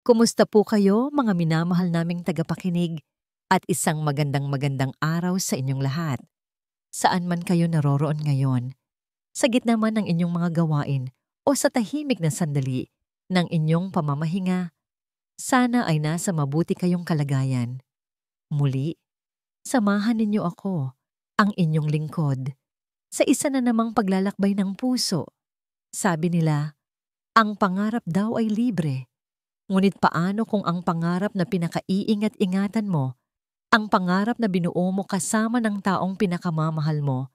Kumusta po kayo, mga minamahal naming tagapakinig, at isang magandang araw sa inyong lahat. Saan man kayo naroroon ngayon, sa gitna man ng inyong mga gawain o sa tahimik na sandali ng inyong pamamahinga, sana ay nasa mabuti kayong kalagayan. Muli, samahan ninyo ako, ang inyong lingkod, sa isa na namang paglalakbay ng puso. Sabi nila, ang pangarap daw ay libre. Ngunit paano kung ang pangarap na pinakaiingat-ingatan mo, ang pangarap na binuo mo kasama ng taong pinakamamahal mo,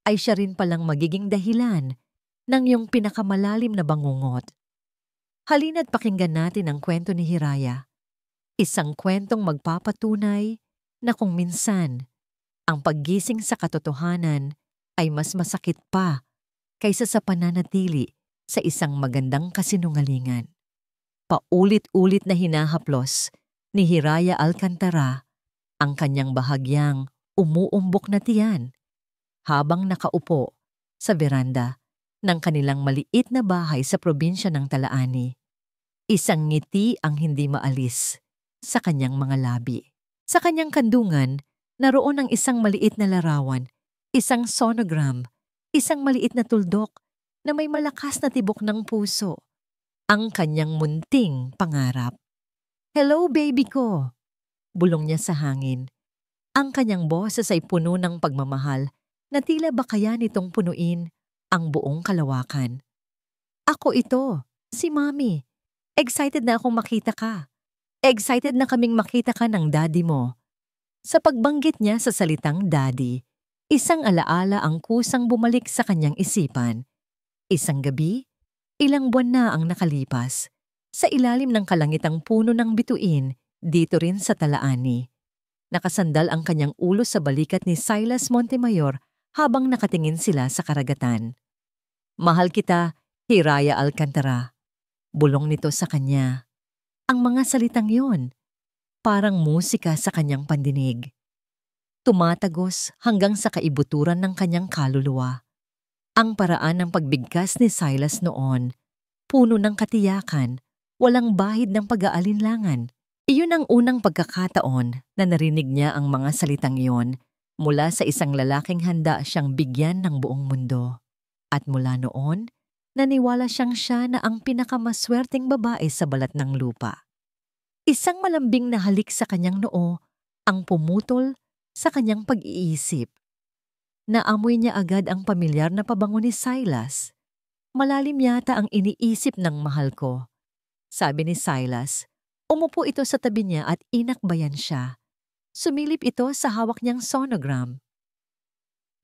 ay siya rin palang magiging dahilan ng iyong pinakamalalim na bangungot? Halina't pakinggan natin ang kwento ni Hiraya. Isang kwentong magpapatunay na kung minsan, ang paggising sa katotohanan ay mas masakit pa kaysa sa pananatili sa isang magandang kasinungalingan. Paulit-ulit na hinahaplos ni Hiraya Alcantara ang kanyang bahagyang umuumbok na tiyan habang nakaupo sa beranda ng kanilang maliit na bahay sa probinsya ng Talaani. Isang ngiti ang hindi maalis sa kanyang mga labi. Sa kanyang kandungan, naroon ang isang maliit na larawan, isang sonogram, isang maliit na tuldok na may malakas na tibok ng puso. Ang kanyang munting pangarap. "Hello, baby ko!" bulong niya sa hangin. Ang kanyang boses ay puno ng pagmamahal na tila ba kaya nitong punuin ang buong kalawakan. "Ako ito, si Mommy. Excited na akong makita ka. Excited na kaming makita ka ng daddy mo." Sa pagbanggit niya sa salitang daddy, isang alaala ang kusang bumalik sa kanyang isipan. Isang gabi, ilang buwan na ang nakalipas, sa ilalim ng kalangitang puno ng bituin, dito rin sa Talaani. Nakasandal ang kanyang ulo sa balikat ni Silas Montemayor habang nakatingin sila sa karagatan. "Mahal kita, Hiraya Alcantara," bulong nito sa kanya. Ang mga salitang yon, parang musika sa kanyang pandinig. Tumatagos hanggang sa kaibuturan ng kanyang kaluluwa. Ang paraan ng pagbigkas ni Silas noon, puno ng katiyakan, walang bahid ng pag-aalinlangan. Iyon ang unang pagkakataon na narinig niya ang mga salitang iyon mula sa isang lalaking handa siyang bigyan ng buong mundo. At mula noon, naniwala siyang siya na ang pinakamaswerteng babae sa balat ng lupa. Isang malambing na halik sa kanyang noo ang pumutol sa kanyang pag-iisip. Naamoy niya agad ang pamilyar na pabango ni Silas. "Malalim yata ang iniisip ng mahal ko," sabi ni Silas. Umupo ito sa tabi niya at inakbayan siya. Sumilip ito sa hawak niyang sonogram.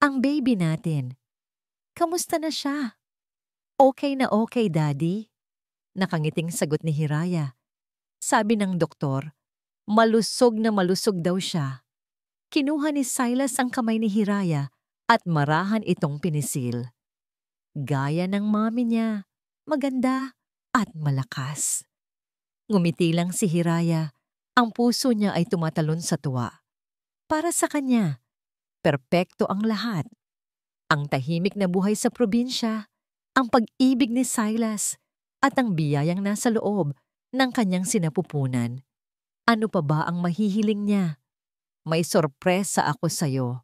"Ang baby natin. Kamusta na siya?" "Okay na okay, Daddy," nakangiting sagot ni Hiraya. Sabi ng doktor, malusog na malusog daw siya. Kinuha ni Silas ang kamay ni Hiraya at marahan itong pinisil. Gaya ng mami niya, maganda at malakas. Ngumiti lang si Hiraya, ang puso niya ay tumatalon sa tuwa. Para sa kanya, perpekto ang lahat. Ang tahimik na buhay sa probinsya, ang pag-ibig ni Silas, at ang biyayang nasa loob ng kanyang sinapupunan. Ano pa ba ang mahihiling niya? "May sorpresa ako sa'yo,"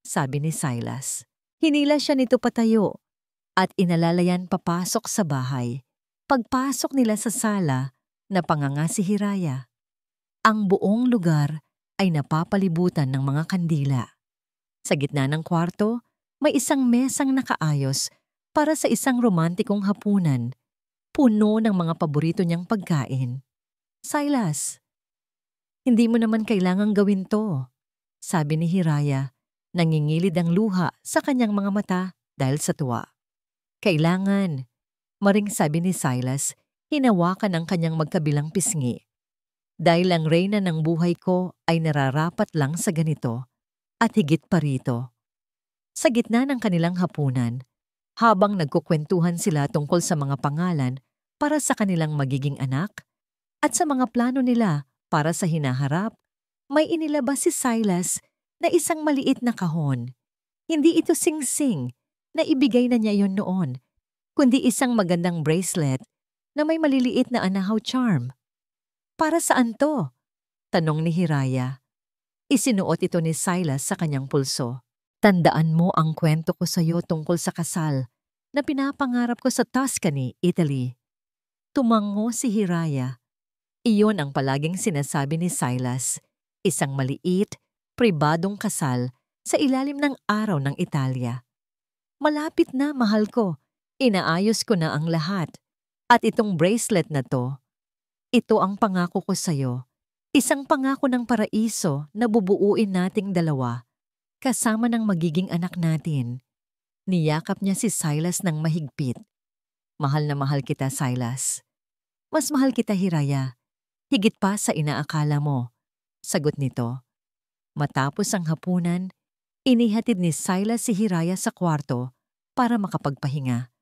sabi ni Silas. Hinila siya nito patayo at inalalayan papasok sa bahay. Pagpasok nila sa sala, napanganga si Hiraya. Ang buong lugar ay napapalibutan ng mga kandila. Sa gitna ng kwarto, may isang mesang nakaayos para sa isang romantikong hapunan, puno ng mga paborito niyang pagkain. "Silas, hindi mo naman kailangang gawin to," sabi ni Hiraya. Nangingilid ang luha sa kanyang mga mata dahil sa tuwa. "Kailangan," maring sabi ni Silas, hinawakan ang kanyang magkabilang pisngi. "Dahil ang reyna ng buhay ko ay nararapat lang sa ganito at higit pa rito." Sa gitna ng kanilang hapunan, habang nagkukwentuhan sila tungkol sa mga pangalan para sa kanilang magiging anak at sa mga plano nila para sa hinaharap, may inilabas si Silas na isang maliit na kahon. Hindi ito sing-sing na ibigay na niya yon noon, kundi isang magandang bracelet na may maliliit na anahaw charm. Para saan to? Tanong ni Hiraya. Isinuot ito ni Silas sa kanyang pulso. Tandaan mo ang kwento ko sa iyo tungkol sa kasal na pinapangarap ko sa Tuscany, Italy. Tumango si Hiraya. Iyon ang palaging sinasabi ni Silas, isang maliit, pribadong kasal sa ilalim ng araw ng Italia. Malapit na, mahal ko. Inaayos ko na ang lahat. At itong bracelet na to, ito ang pangako ko sa iyo. Isang pangako ng paraiso na bubuuin nating dalawa, kasama ng magiging anak natin. Niyakap niya si Silas ng mahigpit. Mahal na mahal kita, Silas. Mas mahal kita, Hiraya. Higit pa sa inaakala mo. Sagot nito. Matapos ang hapunan, inihatid ni Silas si Hiraya sa kwarto para makapagpahinga,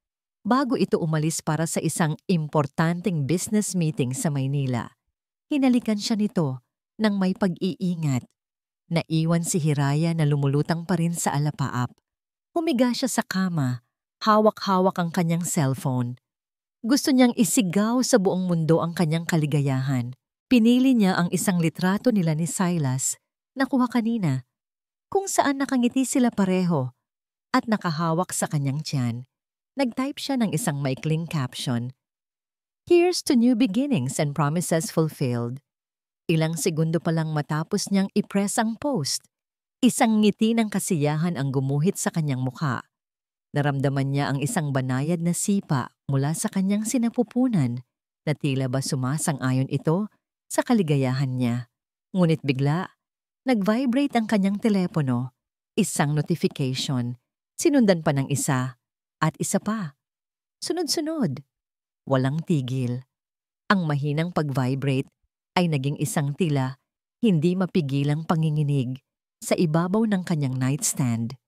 bago ito umalis para sa isang importanteng business meeting sa Maynila. Hinalikan siya nito nang may pag-iingat. Naiwan si Hiraya na lumulutang pa rin sa alapaap. Humiga siya sa kama, hawak-hawak ang kanyang cellphone. Gusto niyang isigaw sa buong mundo ang kanyang kaligayahan. Pinili niya ang isang litrato nila ni Silas na kuha kanina, kung saan nakangiti sila pareho at nakahawak sa kanyang tiyan. Nag-type siya ng isang maikling caption. Here's to new beginnings and promises fulfilled. Ilang segundo pa lang matapos niyang i-press ang post. Isang ngiti ng kasiyahan ang gumuhit sa kanyang mukha. Naramdaman niya ang isang banayad na sipa mula sa kanyang sinapupunan na tila ba sumasang-ayon ito sa kaligayahan niya. Ngunit bigla, nag-vibrate ang kanyang telepono. Isang notification. Sinundan pa ng isa at isa pa. Sunod-sunod. Walang tigil. Ang mahinang pag-vibrate ay naging isang tila hindi mapigilang panginginig sa ibabaw ng kanyang nightstand.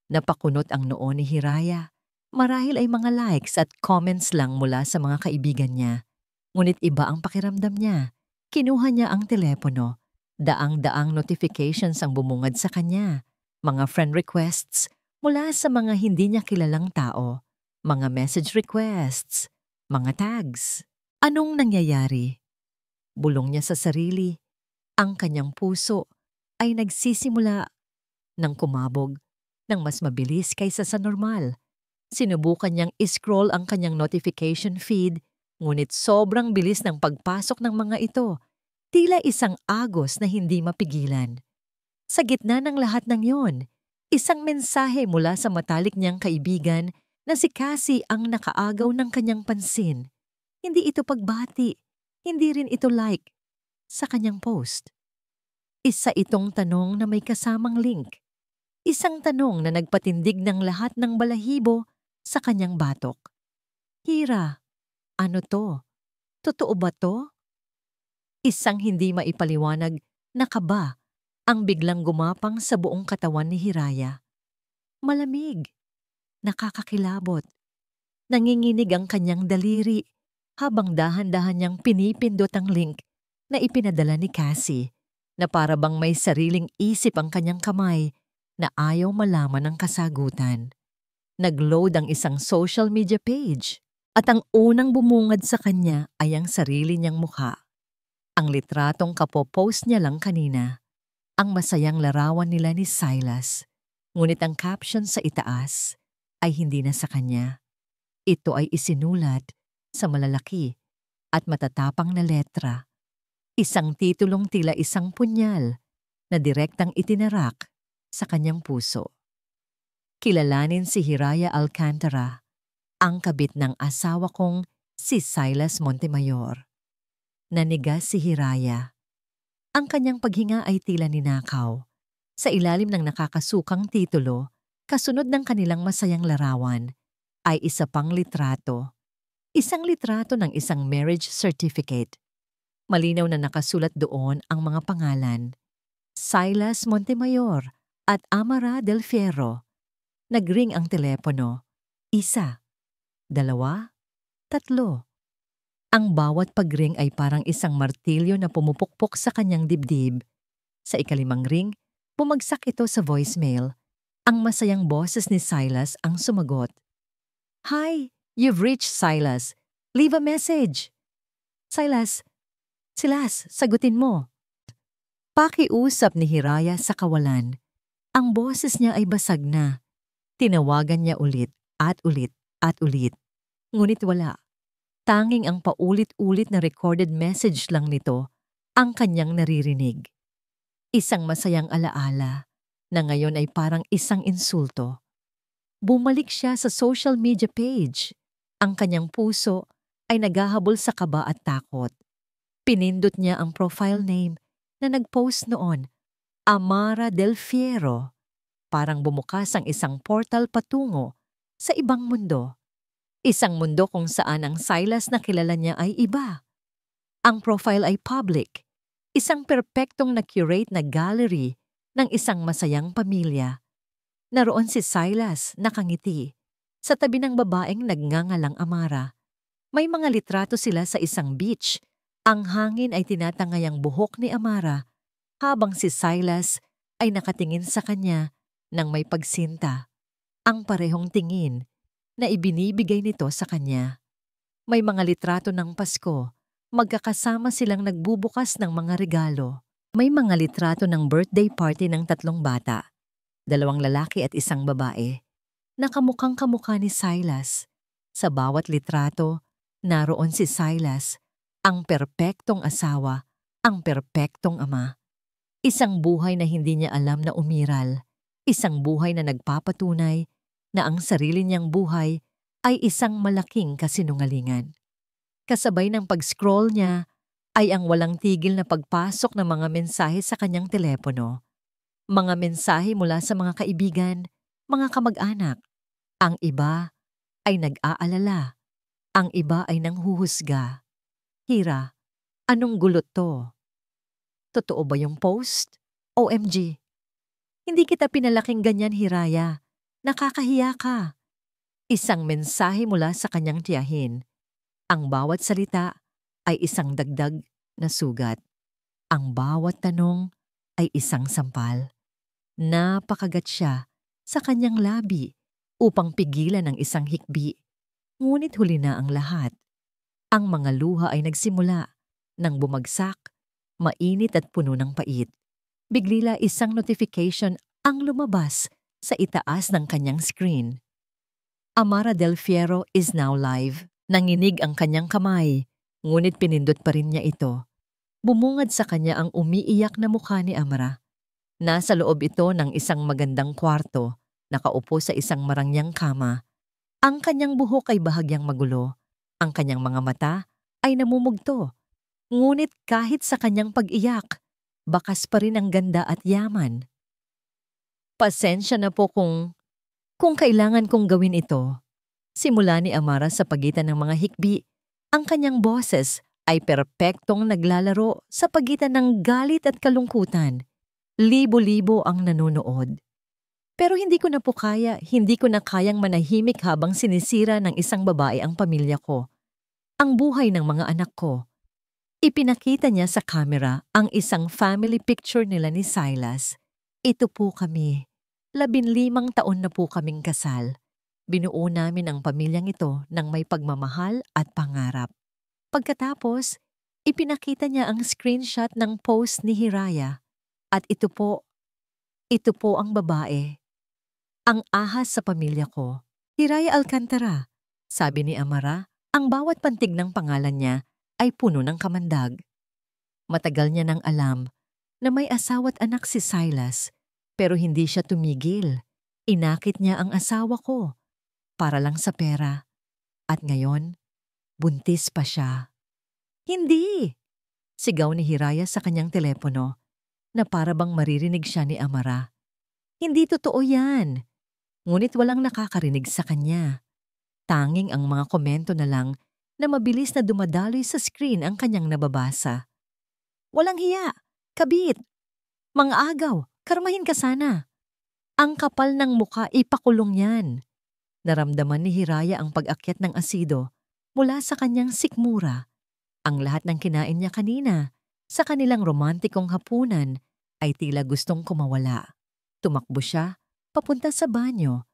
Napakunot ang noo ni Hiraya. Marahil ay mga likes at comments lang mula sa mga kaibigan niya. Ngunit iba ang pakiramdam niya. Kinuha niya ang telepono. Daang-daang notifications ang bumungad sa kanya. Mga friend requests mula sa mga hindi niya kilalang tao. Mga message requests. Mga tags. Anong nangyayari? Bulong niya sa sarili. Ang kanyang puso ay nagsisimula ng kumabog ng mas mabilis kaysa sa normal. Sinubukan niyang i-scroll ang kanyang notification feed, ngunit sobrang bilis ng pagpasok ng mga ito. Tila isang agos na hindi mapigilan. Sa gitna ng lahat ng yon, isang mensahe mula sa matalik niyang kaibigan na si Cassie ang nakaagaw ng kanyang pansin. Hindi ito pagbati, hindi rin ito like sa kanyang post. Isa itong tanong na may kasamang link. Isang tanong na nagpatindig ng lahat ng balahibo sa kanyang batok. Hira, ano to? Totoo ba to? Isang hindi maipaliwanag na kaba ang biglang gumapang sa buong katawan ni Hiraya. Malamig. Nakakakilabot. Nanginginig ang kanyang daliri habang dahan-dahan niyang pinipindot ang link na ipinadala ni Cassie na para bang may sariling isip ang kanyang kamay na ayaw malaman ang kasagutan. Nag-load ang isang social media page at ang unang bumungad sa kanya ay ang sarili niyang mukha. Ang litratong kapopost niya lang kanina, ang masayang larawan nila ni Silas, ngunit ang caption sa itaas ay hindi na sa kanya. Ito ay isinulat sa malalaki at matatapang na letra. Isang titulong tila isang punyal na direktang itinarak sa kanyang puso. Kilalanin si Hiraya Alcantara, ang kabit ng asawa kong si Silas Montemayor. Nanigas si Hiraya. Ang kanyang paghinga ay tila ninakaw. Sa ilalim ng nakakasukang titulo, kasunod ng kanilang masayang larawan, ay isa pang litrato. Isang litrato ng isang marriage certificate. Malinaw na nakasulat doon ang mga pangalan. Silas Montemayor at Amara Del Fierro. Nagring ang telepono. 1, 2, 3. Ang bawat pagring ay parang isang martilyo na pumupukpok sa kanyang dibdib. Sa ikalimang ring, bumagsak ito sa voicemail. Ang masayang boses ni Silas ang sumagot. Hi, you've reached Silas. Leave a message. Silas, Silas, sagutin mo. Pakiusap ni Hiraya sa kawalan. Ang boses niya ay basag na. Tinawagan niya ulit at ulit at ulit. Ngunit wala. Tanging ang paulit-ulit na recorded message lang nito ang kanyang naririnig. Isang masayang alaala na ngayon ay parang isang insulto. Bumalik siya sa social media page. Ang kanyang puso ay naghahabol sa kaba at takot. Pinindot niya ang profile name na nag-post noon, Amara Del Fiero. Parang bumukas ang isang portal patungo sa ibang mundo. Isang mundo kung saan ang Silas na kilala niya ay iba. Ang profile ay public. Isang perpektong na-curate na gallery ng isang masayang pamilya. Naroon si Silas nakangiti sa tabi ng babaeng nagngangalang Amara. May mga litrato sila sa isang beach. Ang hangin ay tinatangay ang buhok ni Amara habang si Silas ay nakatingin sa kanya nang may pagsinta. Ang parehong tingin na ibinibigay nito sa kanya. May mga litrato ng Pasko. Magkakasama silang nagbubukas ng mga regalo. May mga litrato ng birthday party ng 3 bata. 2 lalaki at 1 babae. Nakamukhang kamukha ni Silas. Sa bawat litrato, naroon si Silas, ang perpektong asawa, ang perpektong ama. Isang buhay na hindi niya alam na umiral. Isang buhay na nagpapatunay na ang sarili niyang buhay ay isang malaking kasinungalingan. Kasabay ng pag-scroll niya ay ang walang tigil na pagpasok ng mga mensahe sa kanyang telepono. Mga mensahe mula sa mga kaibigan, mga kamag-anak. Ang iba ay nag-aalala. Ang iba ay nanghuhusga. Hira, anong gulot to? Totoo ba yung post? OMG. Hindi kita pinalaking ganyan, Hiraya. Nakakahiya ka. Isang mensahe mula sa kanyang tiyahin. Ang bawat salita ay isang dagdag na sugat. Ang bawat tanong ay isang sampal. Napakagat siya sa kanyang labi upang pigilan ang isang hikbi. Ngunit huli na ang lahat. Ang mga luha ay nagsimula nang bumagsak, mainit at puno ng pait. Bigla isang notification ang lumabas sa itaas ng kanyang screen. Amara Del Fiero is now live. Nanginig ang kanyang kamay, ngunit pinindot pa rin niya ito. Bumungad sa kanya ang umiiyak na mukha ni Amara. Nasa loob ito ng isang magandang kwarto, nakaupo sa isang marangyang kama. Ang kanyang buhok ay bahagyang magulo. Ang kanyang mga mata ay namumugto. Ngunit kahit sa kanyang pag-iyak, bakas pa rin ang ganda at yaman. Pasensya na po kung kailangan kong gawin ito. Simula ni Amara sa pagitan ng mga hikbi, ang kanyang boses ay perpektong naglalaro sa pagitan ng galit at kalungkutan. Libo-libo ang nanonood. Pero hindi ko na kayang manahimik habang sinisira ng isang babae ang pamilya ko. Ang buhay ng mga anak ko. Ipinakita niya sa kamera ang isang family picture nila ni Silas. Ito po kami. 15 taon na po kaming kasal. Binuo namin ang pamilyang ito ng may pagmamahal at pangarap. Pagkatapos, ipinakita niya ang screenshot ng post ni Hiraya. At ito po ang babae. Ang ahas sa pamilya ko. Hiraya Alcantara, sabi ni Amara, ang bawat pantig ng pangalan niya ay puno ng kamandag. Matagal niya nang alam na may asawa't anak si Silas, pero hindi siya tumigil. Inakit niya ang asawa ko para lang sa pera. At ngayon, buntis pa siya. Hindi! Sigaw ni Hiraya sa kanyang telepono na para bang maririnig siya ni Amara. Hindi totoo yan. Ngunit walang nakakarinig sa kanya. Tanging ang mga komento na lang na mabilis na dumadaloy sa screen ang kanyang nababasa. Walang hiya, kabit, mga agaw, karmahin ka sana. Ang kapal ng muka, ipakulong yan. Naramdaman ni Hiraya ang pag-akyat ng asido mula sa kanyang sikmura. Ang lahat ng kinain niya kanina sa kanilang romantikong hapunan ay tila gustong kumawala. Tumakbo siya papunta sa banyo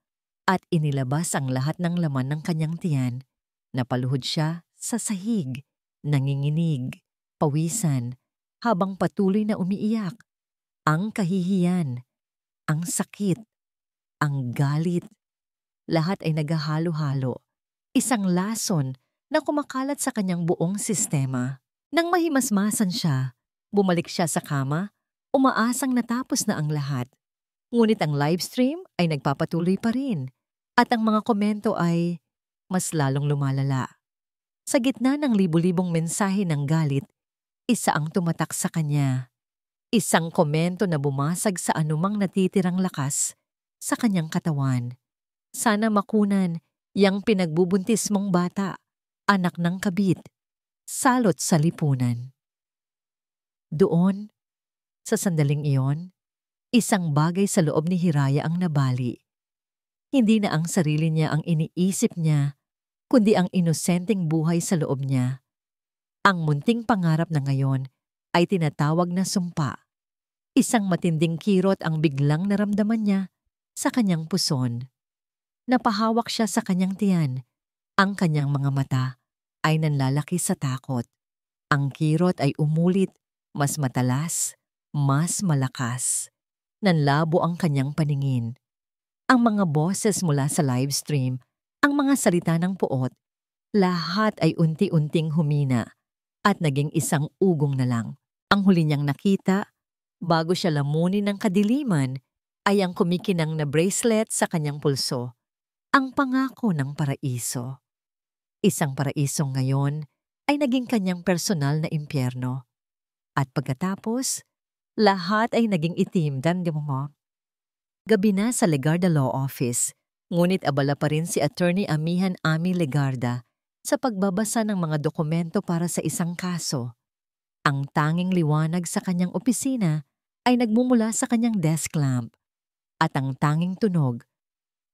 at inilabas ang lahat ng laman ng kanyang tiyan. Napaluhod siya sa sahig, nanginginig. pawisan, habang patuloy na umiiyak. Ang kahihiyan, ang sakit, ang galit, lahat ay naghahalo-halo. Isang lason na kumakalat sa kanyang buong sistema. Nang mahimasmasan siya, bumalik siya sa kama, umaasang natapos na ang lahat. Ngunit ang livestream ay nagpapatuloy pa rin at ang mga komento ay mas lalong lumalala. Sa gitna ng libu-libong mensahe ng galit, isa ang tumatak sa kanya. Isang komento na bumasag sa anumang natitirang lakas sa kanyang katawan. Sana makunan yang pinagbubuntis mong bata, anak ng kabit, salot sa lipunan. Doon, sa sandaling iyon, isang bagay sa loob ni Hiraya ang nabali. Hindi na ang sarili niya ang iniisip niya, kundi ang inosenteng buhay sa loob niya. Ang munting pangarap na ngayon ay tinatawag na sumpa. Isang matinding kirot ang biglang naramdaman niya sa kanyang puson. Napahawak siya sa kanyang tiyan. Ang kanyang mga mata ay nanlalaki sa takot. Ang kirot ay umulit, mas matalas, mas malakas. Nanlabo ang kanyang paningin. Ang mga boses mula sa livestream, ang mga salita ng puot, lahat ay unti-unting humina at naging isang ugong na lang. Ang huli niyang nakita, bago siya lamunin ng kadiliman, ay ang kumikinang na bracelet sa kanyang pulso. Ang pangako ng paraiso. Isang paraiso ngayon ay naging kanyang personal na impyerno. At pagkatapos, lahat ay naging itim, mo. Gabi na sa Legarda Law Office, ngunit abala pa rin si Attorney Amihan Ami Legarda sa pagbabasa ng mga dokumento para sa isang kaso. Ang tanging liwanag sa kanyang opisina ay nagmumula sa kanyang desk lamp at ang tanging tunog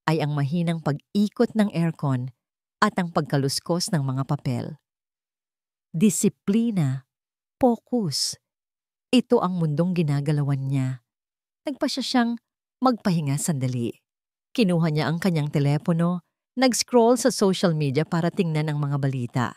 ay ang mahinang pag-ikot ng aircon at ang pagkaluskos ng mga papel. Disiplina, focus. Ito ang mundong ginagalawan niya. Nagpasya siyang magpahinga sandali. Kinuha niya ang kanyang telepono, nag-scroll sa social media para tingnan ang mga balita.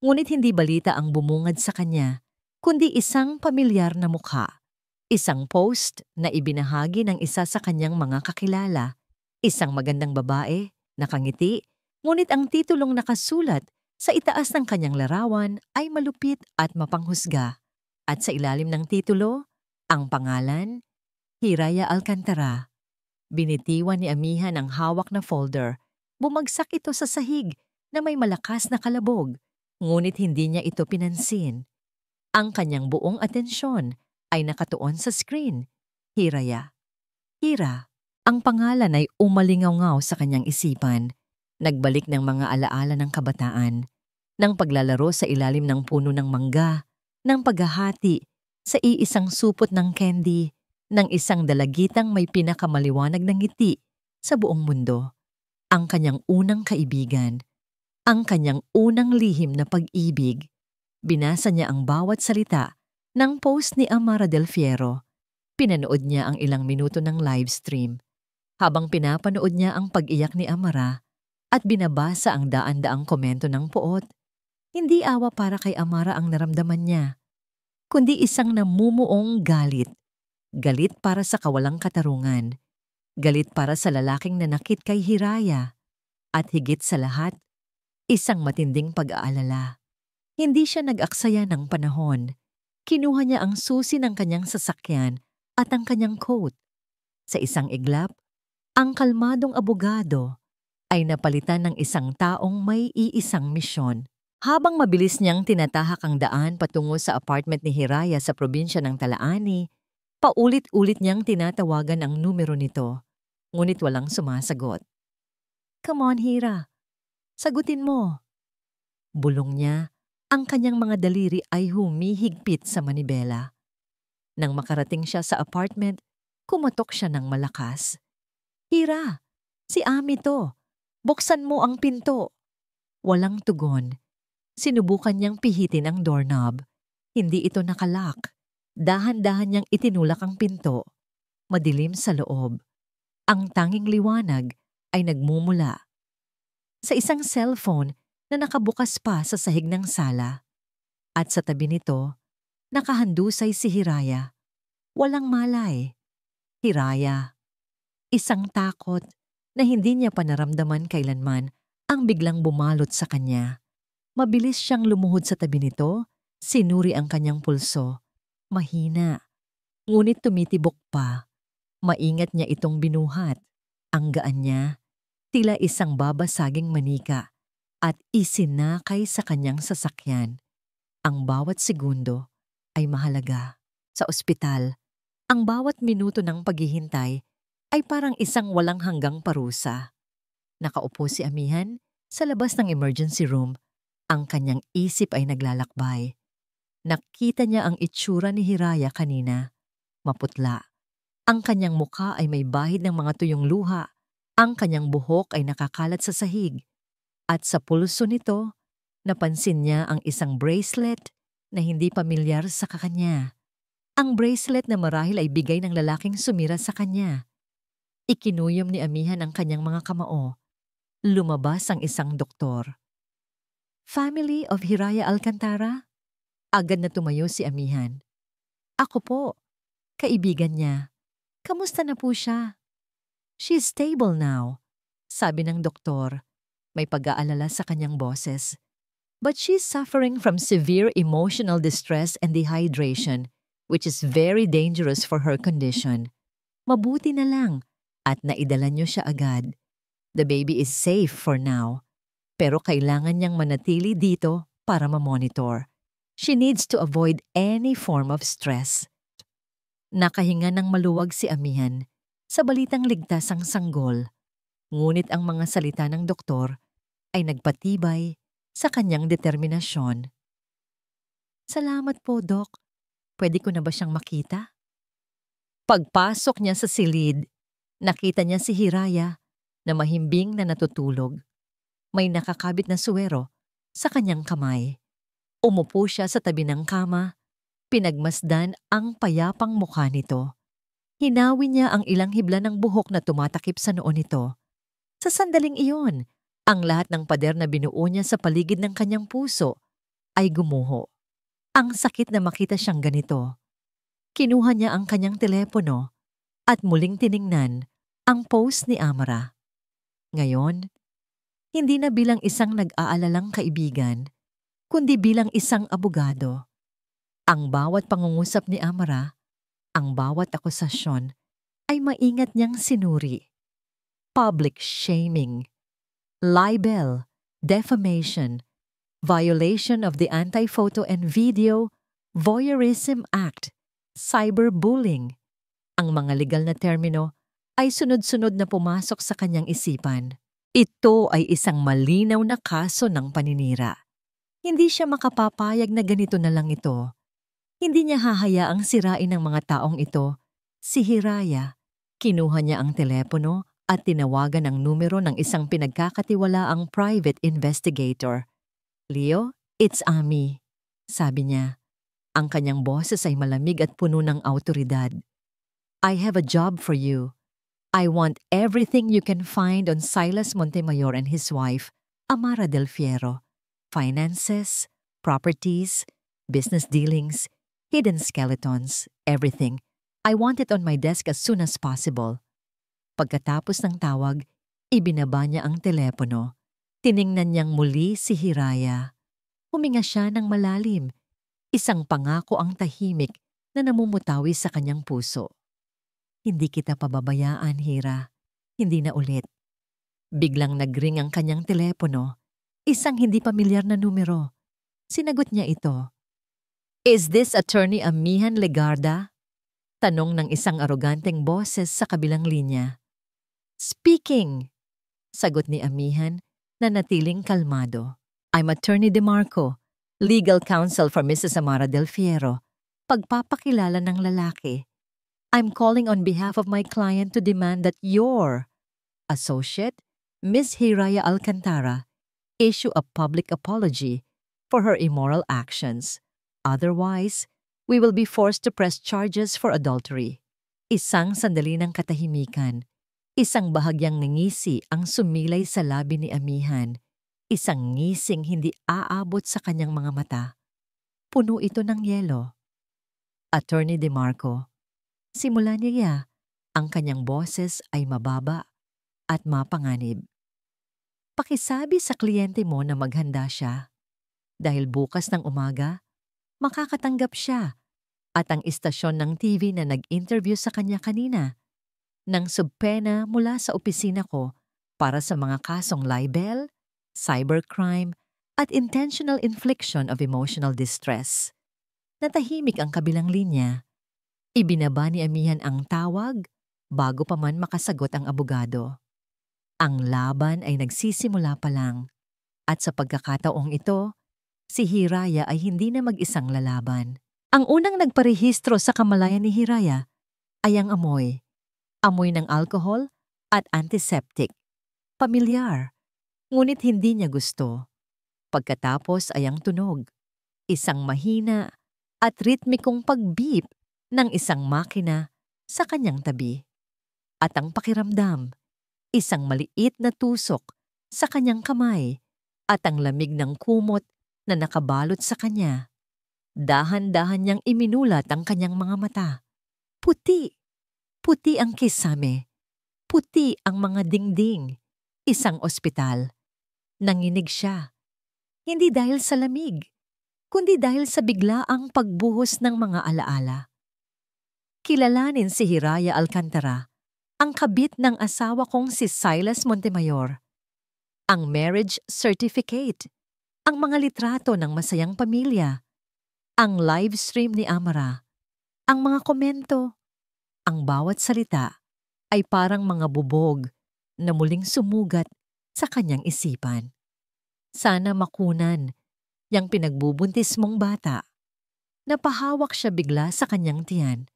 Ngunit hindi balita ang bumungad sa kanya, kundi isang pamilyar na mukha. Isang post na ibinahagi ng isa sa kanyang mga kakilala. Isang magandang babae, nakangiti, ngunit ang titulong nakasulat sa itaas ng kanyang larawan ay malupit at mapanghusga. At sa ilalim ng titulo, ang pangalan, Hiraya Alcantara. Binitiwan ni Amihan ang hawak na folder. Bumagsak ito sa sahig na may malakas na kalabog, ngunit hindi niya ito pinansin. Ang kanyang buong atensyon ay nakatuon sa screen. Hiraya. Hira. Ang pangalan ay umalingaw-ngaw sa kanyang isipan. Nagbalik ng mga alaala ng kabataan, ng paglalaro sa ilalim ng puno ng mangga, ng paghahati sa iisang supot ng candy, ng isang dalagitang may pinakamaliwanag ng ngiti sa buong mundo. Ang kanyang unang kaibigan, ang kanyang unang lihim na pag-ibig. Binasa niya ang bawat salita ng post ni Amara Del Fiero. Pinanood niya ang ilang minuto ng livestream. Habang pinapanood niya ang pag-iyak ni Amara at binabasa ang daan-daang komento ng puot, hindi awa para kay Amara ang naramdaman niya, kundi isang namumuong galit. Galit para sa kawalang katarungan. Galit para sa lalaking nanakit kay Hiraya. At higit sa lahat, isang matinding pag-aalala. Hindi siya nag-aksaya ng panahon. Kinuha niya ang susi ng kanyang sasakyan at ang kanyang coat. Sa isang iglap, ang kalmadong abogado ay napalitan ng isang taong may iisang misyon. Habang mabilis niyang tinatahak ang daan patungo sa apartment ni Hiraya sa probinsya ng Talaani, paulit-ulit niyang tinatawagan ang numero nito, ngunit walang sumasagot. "Come on, Hira. Sagutin mo." Bulong niya, ang kanyang mga daliri ay humihigpit sa manibela. Nang makarating siya sa apartment, kumatok siya ng malakas. "Hira, si Ami to. Buksan mo ang pinto." Walang tugon. Sinubukan niyang pihitin ang doorknob. Hindi ito nakalock. Dahan-dahan niyang itinulak ang pinto. Madilim sa loob. Ang tanging liwanag ay nagmumula sa isang cellphone na nakabukas pa sa sahig ng sala. At sa tabi nito, Nakahandusay si Hiraya. Walang malay. Hiraya. Isang takot na hindi niya panaramdaman kailanman ang biglang bumalot sa kanya. Mabilis siyang lumuhod sa tabi nito, sinuri ang kanyang pulso. Mahina, ngunit tumitibok pa. Maingat niya itong binuhat. Ang gaan niya, tila isang babasaging manika, at isinakay sa kanyang sasakyan. Ang bawat segundo ay mahalaga. Sa ospital, ang bawat minuto ng paghihintay ay parang isang walang hanggang parusa. Nakaupo si Amihan sa labas ng emergency room. Ang kanyang isip ay naglalakbay. Nakita niya ang itsura ni Hiraya kanina. Maputla. Ang kanyang muka ay may bahid ng mga tuyong luha. Ang kanyang buhok ay nakakalat sa sahig. At sa pulso nito, napansin niya ang isang bracelet na hindi pamilyar sa kanya. Ang bracelet na marahil ay bigay ng lalaking sumira sa kanya. Ikinuyom ni Amihan ang kanyang mga kamao. Lumabas ang isang doktor. Family of Hiraya Alcantara? Agad na tumayo si Amihan. Ako po, kaibigan niya. Kamusta na po siya? She's stable now, sabi ng doktor. May pag-aalala sa kanyang boses. But she's suffering from severe emotional distress and dehydration, which is very dangerous for her condition. Mabuti na lang at naidala niyo siya agad. The baby is safe for now, pero kailangan niyang manatili dito para ma-monitor. She needs to avoid any form of stress. Nakahinga ng maluwag si Amihan sa balitang ligtas ang sanggol, ngunit ang mga salita ng doktor ay nagpatibay sa kanyang determinasyon. Salamat po, Dok. Pwede ko na ba siyang makita? Pagpasok niya sa silid, nakita niya si Hiraya na mahimbing na natutulog. May nakakabit na suwero sa kanyang kamay. Umupo siya sa tabi ng kama, pinagmasdan ang payapang mukha nito. Hinawi niya ang ilang hibla ng buhok na tumatakip sa noo nito. Sa sandaling iyon, ang lahat ng pader na binuo niya sa paligid ng kanyang puso ay gumuho. Ang sakit na makita siyang ganito. Kinuha niya ang kanyang telepono at muling tiningnan ang post ni Amara. Ngayon, hindi na bilang isang nag-aalalang kaibigan, kundi bilang isang abogado. Ang bawat pangungusap ni Amara, ang bawat akusasyon, ay maingat niyang sinuri. Public shaming, libel, defamation, violation of the Anti-Photo and Video Voyeurism Act, cyberbullying. Ang mga legal na termino ay sunod-sunod na pumasok sa kanyang isipan. Ito ay isang malinaw na kaso ng paninira. Hindi siya makapapayag na ganito na lang ito. Hindi niya hahayaang sirain ng mga taong ito. Si Hiraya, kinuha niya ang telepono at tinawagan ang numero ng isang pinagkakatiwalaang private investigator. Leo, it's Ami, sabi niya. Ang kanyang boses ay malamig at puno ng awtoridad. I have a job for you. I want everything you can find on Silas Montemayor and his wife, Amara Del Fiero. Finances, properties, business dealings, hidden skeletons, everything. I want it on my desk as soon as possible. Pagkatapos ng tawag, ibinaba niya ang telepono. Tiningnan niyang muli si Hiraya. Huminga siya ng malalim. Isang pangako ang tahimik na namumutawi sa kanyang puso. Hindi kita pababayaan, Hira. Hindi na ulit. Biglang nagring ang kanyang telepono. Isang hindi pamilyar na numero. Sinagot niya ito. Is this Attorney Amihan Legarda? Tanong ng isang aroganteng boses sa kabilang linya. Speaking, sagot ni Amihan na natiling kalmado. I'm Attorney DeMarco, legal counsel for Mrs. Amara Del Fiero. Pagpapakilala ng lalaki. I'm calling on behalf of my client to demand that your associate, Ms. Hiraya Alcantara, issue a public apology for her immoral actions. Otherwise, we will be forced to press charges for adultery. Isang sandali ng katahimikan. Isang bahagyang ngisi ang sumilay sa labi ni Amihan. Isang ngising hindi aabot sa kanyang mga mata. Puno ito ng yelo. Attorney DeMarco. Simula niya, ang kanyang boses ay mababa at mapanganib. Pakisabi sa kliyente mo na maghanda siya. Dahil bukas ng umaga, makakatanggap siya at ang istasyon ng TV na nag-interview sa kanya kanina ng subpena mula sa opisina ko para sa mga kasong libel, cybercrime, at intentional infliction of emotional distress. Natahimik ang kabilang linya. Ibinaba ni amihan ang tawag bago pa man makasagot ang abogado. Ang laban ay nagsisimula pa lang at sa pagkakataong ito, si Hiraya ay hindi na mag-isang lalaban. Ang unang nagparehistro sa kamalayan ni Hiraya ay ang amoy. Amoy ng alcohol at antiseptic. Pamilyar, ngunit hindi niya gusto. Pagkatapos ay ang tunog. Isang mahina at ritmikong pag-beep ng isang makina sa kanyang tabi. At ang pakiramdam, isang maliit na tusok sa kanyang kamay at ang lamig ng kumot na nakabalot sa kanya. Dahan-dahan niyang iminulat ang kanyang mga mata. Puti. Puti ang kisame. Puti ang mga dingding. Isang ospital. Nanginig siya. Hindi dahil sa lamig, kundi dahil sa biglaang pagbuhos ng mga alaala. Kilalanin si Hiraya Alcantara, ang kabit ng asawa kong si Silas Montemayor. Ang marriage certificate, ang mga litrato ng masayang pamilya, ang live stream ni Amara, ang mga komento, ang bawat salita ay parang mga bubog na muling sumugat sa kanyang isipan. Sana makunan yang pinagbubuntis mong bata. Napahawak siya bigla sa kanyang tiyan.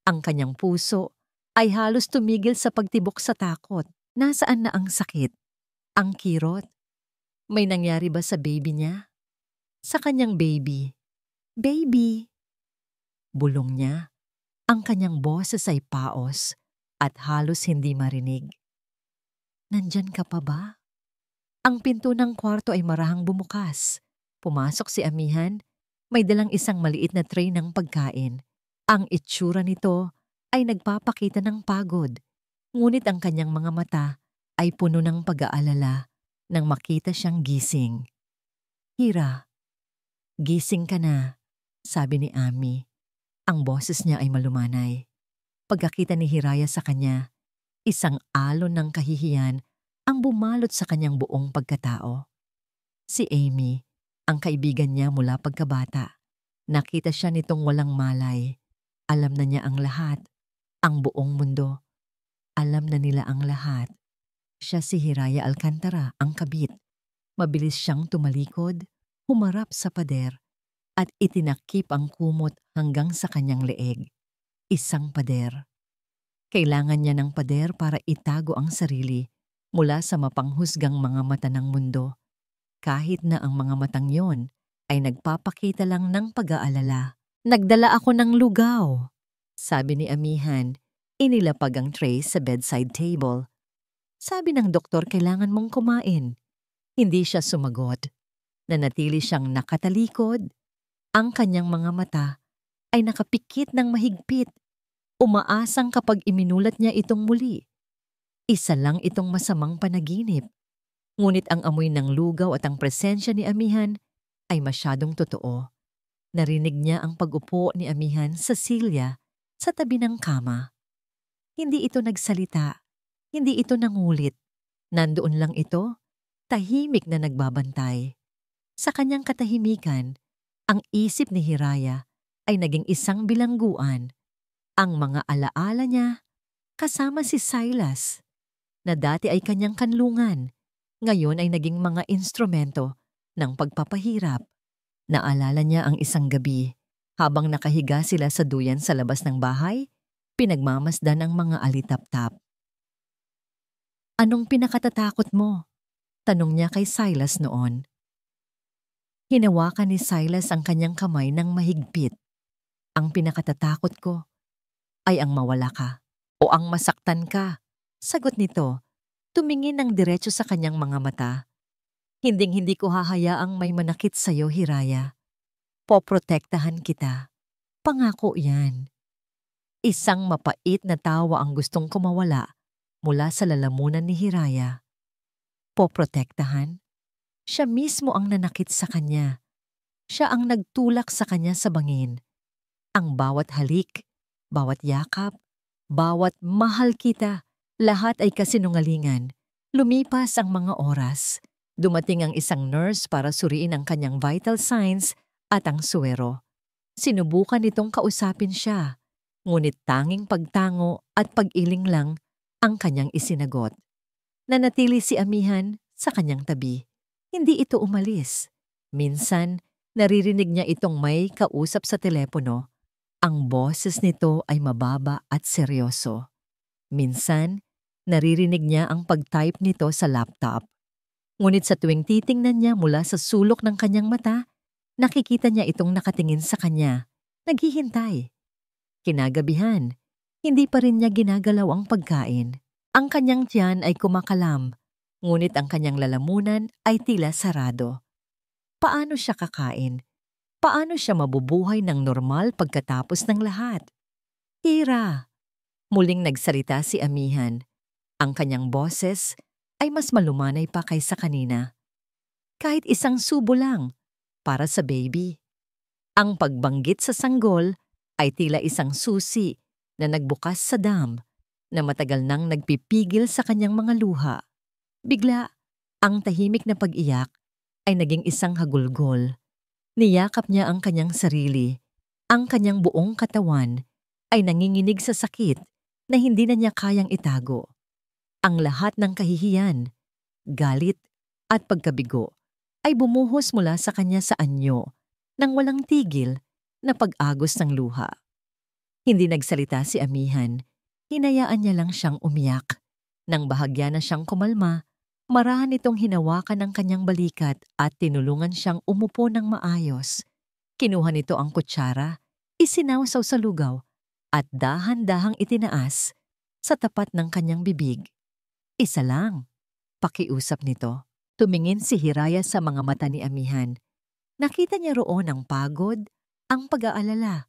Ang kanyang puso ay halos tumigil sa pagtibok sa takot. Nasaan na ang sakit? Ang kirot? May nangyari ba sa baby niya? Sa kanyang baby. Baby! Bulong niya. Ang kanyang boses ay paos at halos hindi marinig. Nandyan ka pa ba? Ang pinto ng kwarto ay marahang bumukas. Pumasok si amihan, may dalang isang maliit na tray ng pagkain. Ang itsura nito ay nagpapakita ng pagod, ngunit ang kanyang mga mata ay puno ng pag-aalala nang makita siyang gising. Hira, gising ka na, sabi ni Ami. Ang boses niya ay malumanay. Pagkakita ni Hiraya sa kanya, isang alon ng kahihiyan ang bumalot sa kanyang buong pagkatao. Si Amy, ang kaibigan niya mula pagkabata. Nakita siya nitong walang malay. Alam na niya ang lahat, ang buong mundo. Alam na nila ang lahat. Siya si Hiraya Alcantara, ang kabit. Mabilis siyang tumalikod, humarap sa pader, at itinakip ang kumot hanggang sa kanyang leeg. Isang pader. Kailangan niya ng pader para itago ang sarili mula sa mapanghusgang mga mata ng mundo, kahit na ang mga matang yon ay nagpapakita lang ng pag-aalala. Nagdala ako ng lugaw, sabi ni amihan, inilapag ang tray sa bedside table. Sabi ng doktor kailangan mong kumain. Hindi siya sumagot. Nanatili siyang nakatalikod. Ang kanyang mga mata ay nakapikit ng mahigpit. Umaasang kapag iminulat niya itong muli. Isa lang itong masamang panaginip. Ngunit ang amoy ng lugaw at ang presensya ni amihan ay masyadong totoo. Narinig niya ang pag-upo ni amihan sa silya sa tabi ng kama. Hindi ito nagsalita. Hindi ito nangulit. Nandoon lang ito, tahimik na nagbabantay. Sa kanyang katahimikan, ang isip ni Hiraya ay naging isang bilangguan. Ang mga alaala niya, kasama si Silas, na dati ay kanyang kanlungan, ngayon ay naging mga instrumento ng pagpapahirap. Naalala niya ang isang gabi, habang nakahiga sila sa duyan sa labas ng bahay, pinagmamasdan ang mga alitap-tap. Anong pinakatatakot mo? Tanong niya kay Silas noon. Hinawakan ni Silas ang kanyang kamay ng mahigpit. Ang pinakatatakot ko ay ang mawala ka o ang masaktan ka. Sagot nito, tumingin ng diretso sa kanyang mga mata. Hinding-hindi ko hahayaang may manakit sa'yo, Hiraya. Poprotektahan kita. Pangako yan. Isang mapait na tawa ang gustong kumawala mula sa lalamunan ni Hiraya. Poprotektahan? Siya mismo ang nanakit sa kanya. Siya ang nagtulak sa kanya sa bangin. Ang bawat halik, bawat yakap, bawat mahal kita, lahat ay kasinungalingan. Lumipas ang mga oras. Dumating ang isang nurse para suriin ang kanyang vital signs at ang suwero. Sinubukan nitong kausapin siya, ngunit tanging pagtango at pag-iling lang ang kanyang isinagot. Nanatili si Amihan sa kanyang tabi. Hindi ito umalis. Minsan, naririnig niya itong may kausap sa telepono. Ang boses nito ay mababa at seryoso. Minsan, naririnig niya ang pag-type nito sa laptop. Ngunit sa tuwing titingnan niya mula sa sulok ng kanyang mata, nakikita niya itong nakatingin sa kanya, naghihintay. Kinagabihan, hindi pa rin niya ginagalaw ang pagkain. Ang kanyang tiyan ay kumakalam, ngunit ang kanyang lalamunan ay tila sarado. Paano siya kakain? Paano siya mabubuhay ng normal pagkatapos ng lahat? Hira! Muling nagsalita si Amihan. Ang kanyang boses ay mas malumanay pa kaysa kanina. Kahit isang subo lang, para sa baby. Ang pagbanggit sa sanggol ay tila isang susi na nagbukas sa dam na matagal nang nagpipigil sa kanyang mga luha. Bigla, ang tahimik na pag-iyak ay naging isang hagulgol. Niyakap niya ang kanyang sarili. Ang kanyang buong katawan ay nanginginig sa sakit na hindi na niya kayang itago. Ang lahat ng kahihiyan, galit at pagkabigo ay bumuhos mula sa kanya sa anyo nang walang tigil na pag-agos ng luha. Hindi nagsalita si Amihan. Hinayaan niya lang siyang umiyak. Nang bahagya na siyang kumalma, marahan itong hinawakan ang kanyang balikat at tinulungan siyang umupo ng maayos. Kinuha nito ang kutsara, isinawsaw sa lugaw at dahan-dahang itinaas sa tapat ng kanyang bibig. Isa lang, pakiusap nito. Tumingin si Hiraya sa mga mata ni Amihan. Nakita niya roon ang pagod, ang pag-aalala.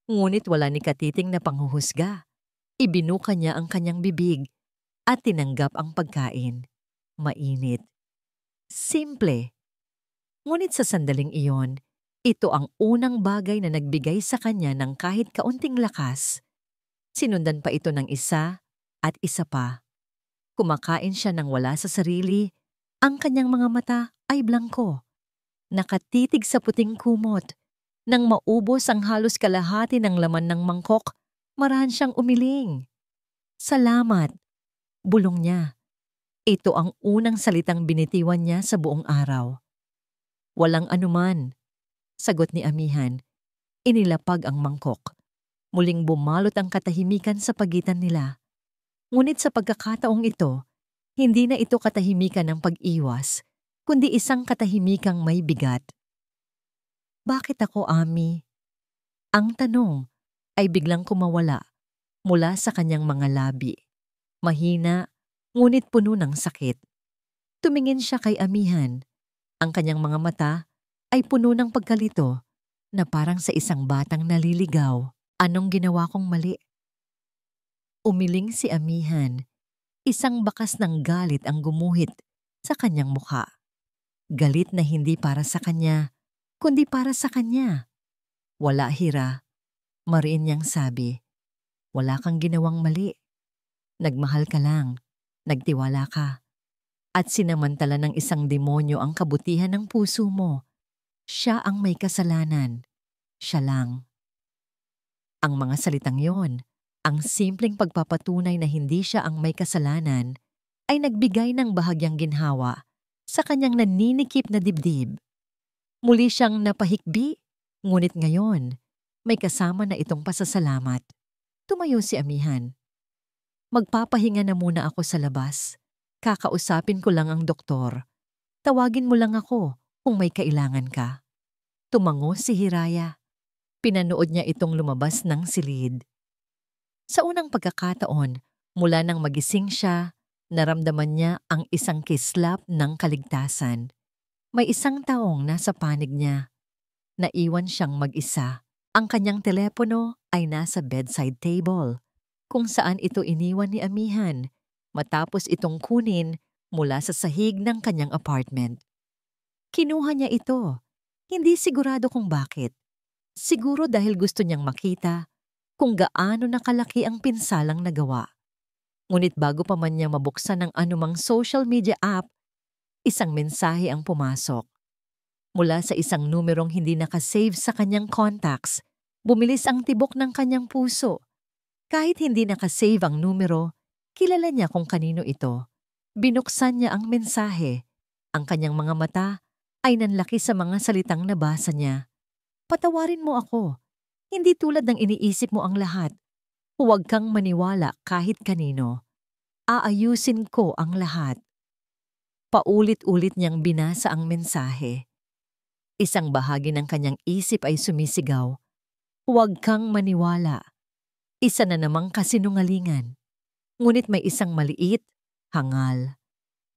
Ngunit wala ni katiting na panghuhusga. Ibinuka niya ang kanyang bibig at tinanggap ang pagkain. Mainit. Simple. Ngunit sa sandaling iyon, ito ang unang bagay na nagbigay sa kanya ng kahit kaunting lakas. Sinundan pa ito ng isa at isa pa. Kumakain siya ng wala sa sarili, ang kanyang mga mata ay blangko. Nakatitig sa puting kumot. Nang maubos ang halos kalahati ng laman ng mangkok, marahan siyang umiling. Salamat, bulong niya. Ito ang unang salitang binitiwan niya sa buong araw. Walang anuman, sagot ni Amihan. Inilapag ang mangkok. Muling bumalot ang katahimikan sa pagitan nila. Ngunit sa pagkakataong ito, hindi na ito katahimikan ng pag-iwas, kundi isang katahimikang may bigat. Bakit ako, Ami? Ang tanong ay biglang kumawala mula sa kanyang mga labi. Mahina, ngunit puno ng sakit. Tumingin siya kay Amihan. Ang kanyang mga mata ay puno ng pagkalito na parang sa isang batang naliligaw. Anong ginawa kong mali? Umiling si Amihan. Isang bakas ng galit ang gumuhit sa kanyang mukha. Galit na hindi para sa kanya, kundi para sa kanya. Wala, Hira. Mariin niyang sabi. Wala kang ginawang mali. Nagmahal ka lang. Nagtiwala ka. At sinamantala ng isang demonyo ang kabutihan ng puso mo. Siya ang may kasalanan. Siya lang. Ang mga salitang yon, ang simpleng pagpapatunay na hindi siya ang may kasalanan, ay nagbigay ng bahagyang ginhawa sa kanyang naninikip na dibdib. Muli siyang napahikbi, ngunit ngayon, may kasama na itong pasasalamat. Tumayo si Amihan. Magpapahinga na muna ako sa labas. Kakausapin ko lang ang doktor. Tawagin mo lang ako kung may kailangan ka. Tumango si Hiraya. Pinanood niya itong lumabas ng silid. Sa unang pagkakataon, mula nang magising siya, naramdaman niya ang isang kislap ng kaligtasan. May isang taong nasa panig niya. Naiwan siyang mag-isa. Ang kanyang telepono ay nasa bedside table, kung saan ito iniwan ni Amihan matapos itong kunin mula sa sahig ng kanyang apartment. Kinuha niya ito, hindi sigurado kung bakit. Siguro dahil gusto niyang makita kung gaano nakalaki ang pinsalang nagawa. Ngunit bago pa man niya mabuksan ang anumang social media app, isang mensahe ang pumasok. Mula sa isang numerong hindi nakasave sa kanyang contacts, bumilis ang tibok ng kanyang puso. Kahit hindi nakasave ang numero, kilala niya kung kanino ito. Binuksan niya ang mensahe. Ang kanyang mga mata ay nanlaki sa mga salitang nabasa niya. Patawarin mo ako. Hindi tulad ng iniisip mo ang lahat. Huwag kang maniwala kahit kanino. Aayusin ko ang lahat. Paulit-ulit niyang binasa ang mensahe. Isang bahagi ng kanyang isip ay sumisigaw. Huwag kang maniwala. Isa na namang kasinungalingan. Ngunit may isang maliit, hangal,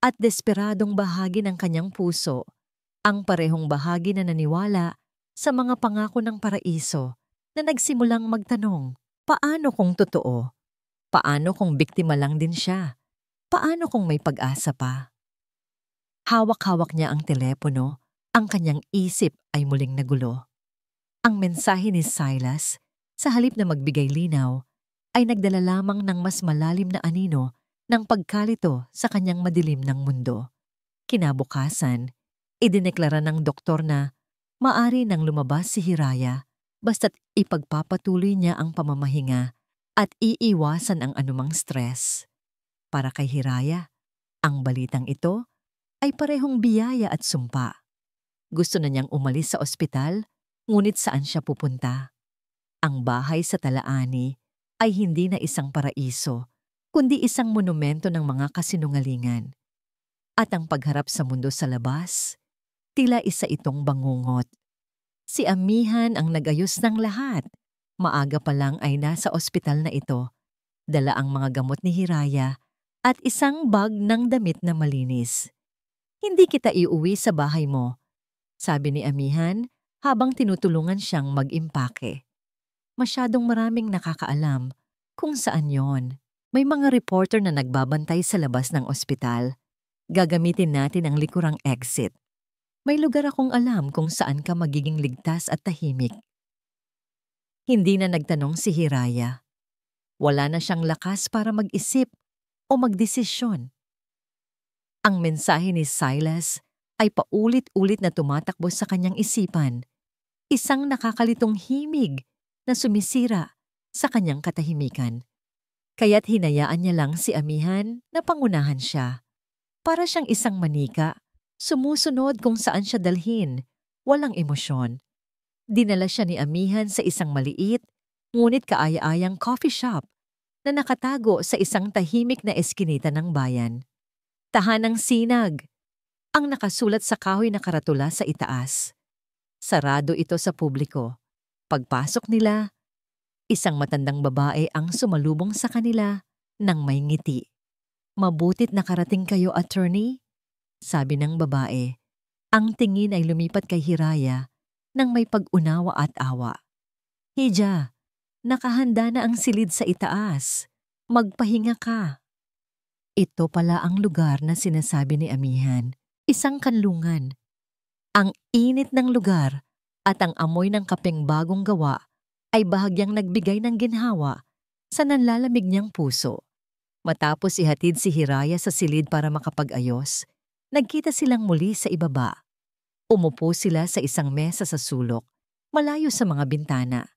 at desperadong bahagi ng kanyang puso, ang parehong bahagi na naniwala sa mga pangako ng paraiso na nagsimulang magtanong, paano kung totoo? Paano kung biktima lang din siya? Paano kung may pag-asa pa? Hawak-hawak niya ang telepono, ang kanyang isip ay muling nagulo. Ang mensahe ni Silas, sa halip na magbigay linaw, ay nagdala lamang ng mas malalim na anino ng pagkalito sa kanyang madilim ng mundo. Kinabukasan, idineklara ng doktor na maari nang lumabas si Hiraya basta't ipagpapatuloy niya ang pamamahinga at iiwasan ang anumang stress. Para kay Hiraya, ang balitang ito ay parehong biyaya at sumpa. Gusto na niyang umalis sa ospital, ngunit saan siya pupunta? Ang bahay sa Talaani ay hindi na isang paraiso, kundi isang monumento ng mga kasinungalingan. At ang pagharap sa mundo sa labas, tila isa itong bangungot. Si Amihan ang nagayos ng lahat. Maaga pa lang ay nasa ospital na ito. Dala ang mga gamot ni Hiraya at isang bag ng damit na malinis. Hindi kita iuwi sa bahay mo, sabi ni Amihan habang tinutulungan siyang mag-impake. Masyadong maraming nakakaalam kung saan yon. May mga reporter na nagbabantay sa labas ng ospital. Gagamitin natin ang likurang exit. May lugar akong alam kung saan ka magiging ligtas at tahimik. Hindi na nagtanong si Hiraya. Wala na siyang lakas para mag-isip o magdesisyon. Ang mensahe ni Silas ay paulit-ulit na tumatakbo sa kanyang isipan. Isang nakakalitong himig na sumisira sa kanyang katahimikan. Kaya't hinayaan niya lang si Amihan na pangunahan siya. Para siyang isang manika, sumusunod kung saan siya dalhin, walang emosyon. Dinala siya ni Amihan sa isang maliit, ngunit kaaya-ayang coffee shop na nakatago sa isang tahimik na eskinita ng bayan. Tahanang Sinag, ang nakasulat sa kahoy na karatula sa itaas. Sarado ito sa publiko. Pagpasok nila, isang matandang babae ang sumalubong sa kanila nang may ngiti. Mabutit nakarating kayo, attorney? Sabi ng babae. Ang tingin ay lumipat kay Hiraya nang may pag-unawa at awa. Hija, nakahanda na ang silid sa itaas. Magpahinga ka. Ito pala ang lugar na sinasabi ni Amihan, isang kanlungan. Ang init ng lugar at ang amoy ng kapeng bagong gawa ay bahagyang nagbigay ng ginhawa sa nanlalamig niyang puso. Matapos ihatid si Hiraya sa silid para makapag-ayos, nagkita silang muli sa ibaba. Umupo sila sa isang mesa sa sulok, malayo sa mga bintana.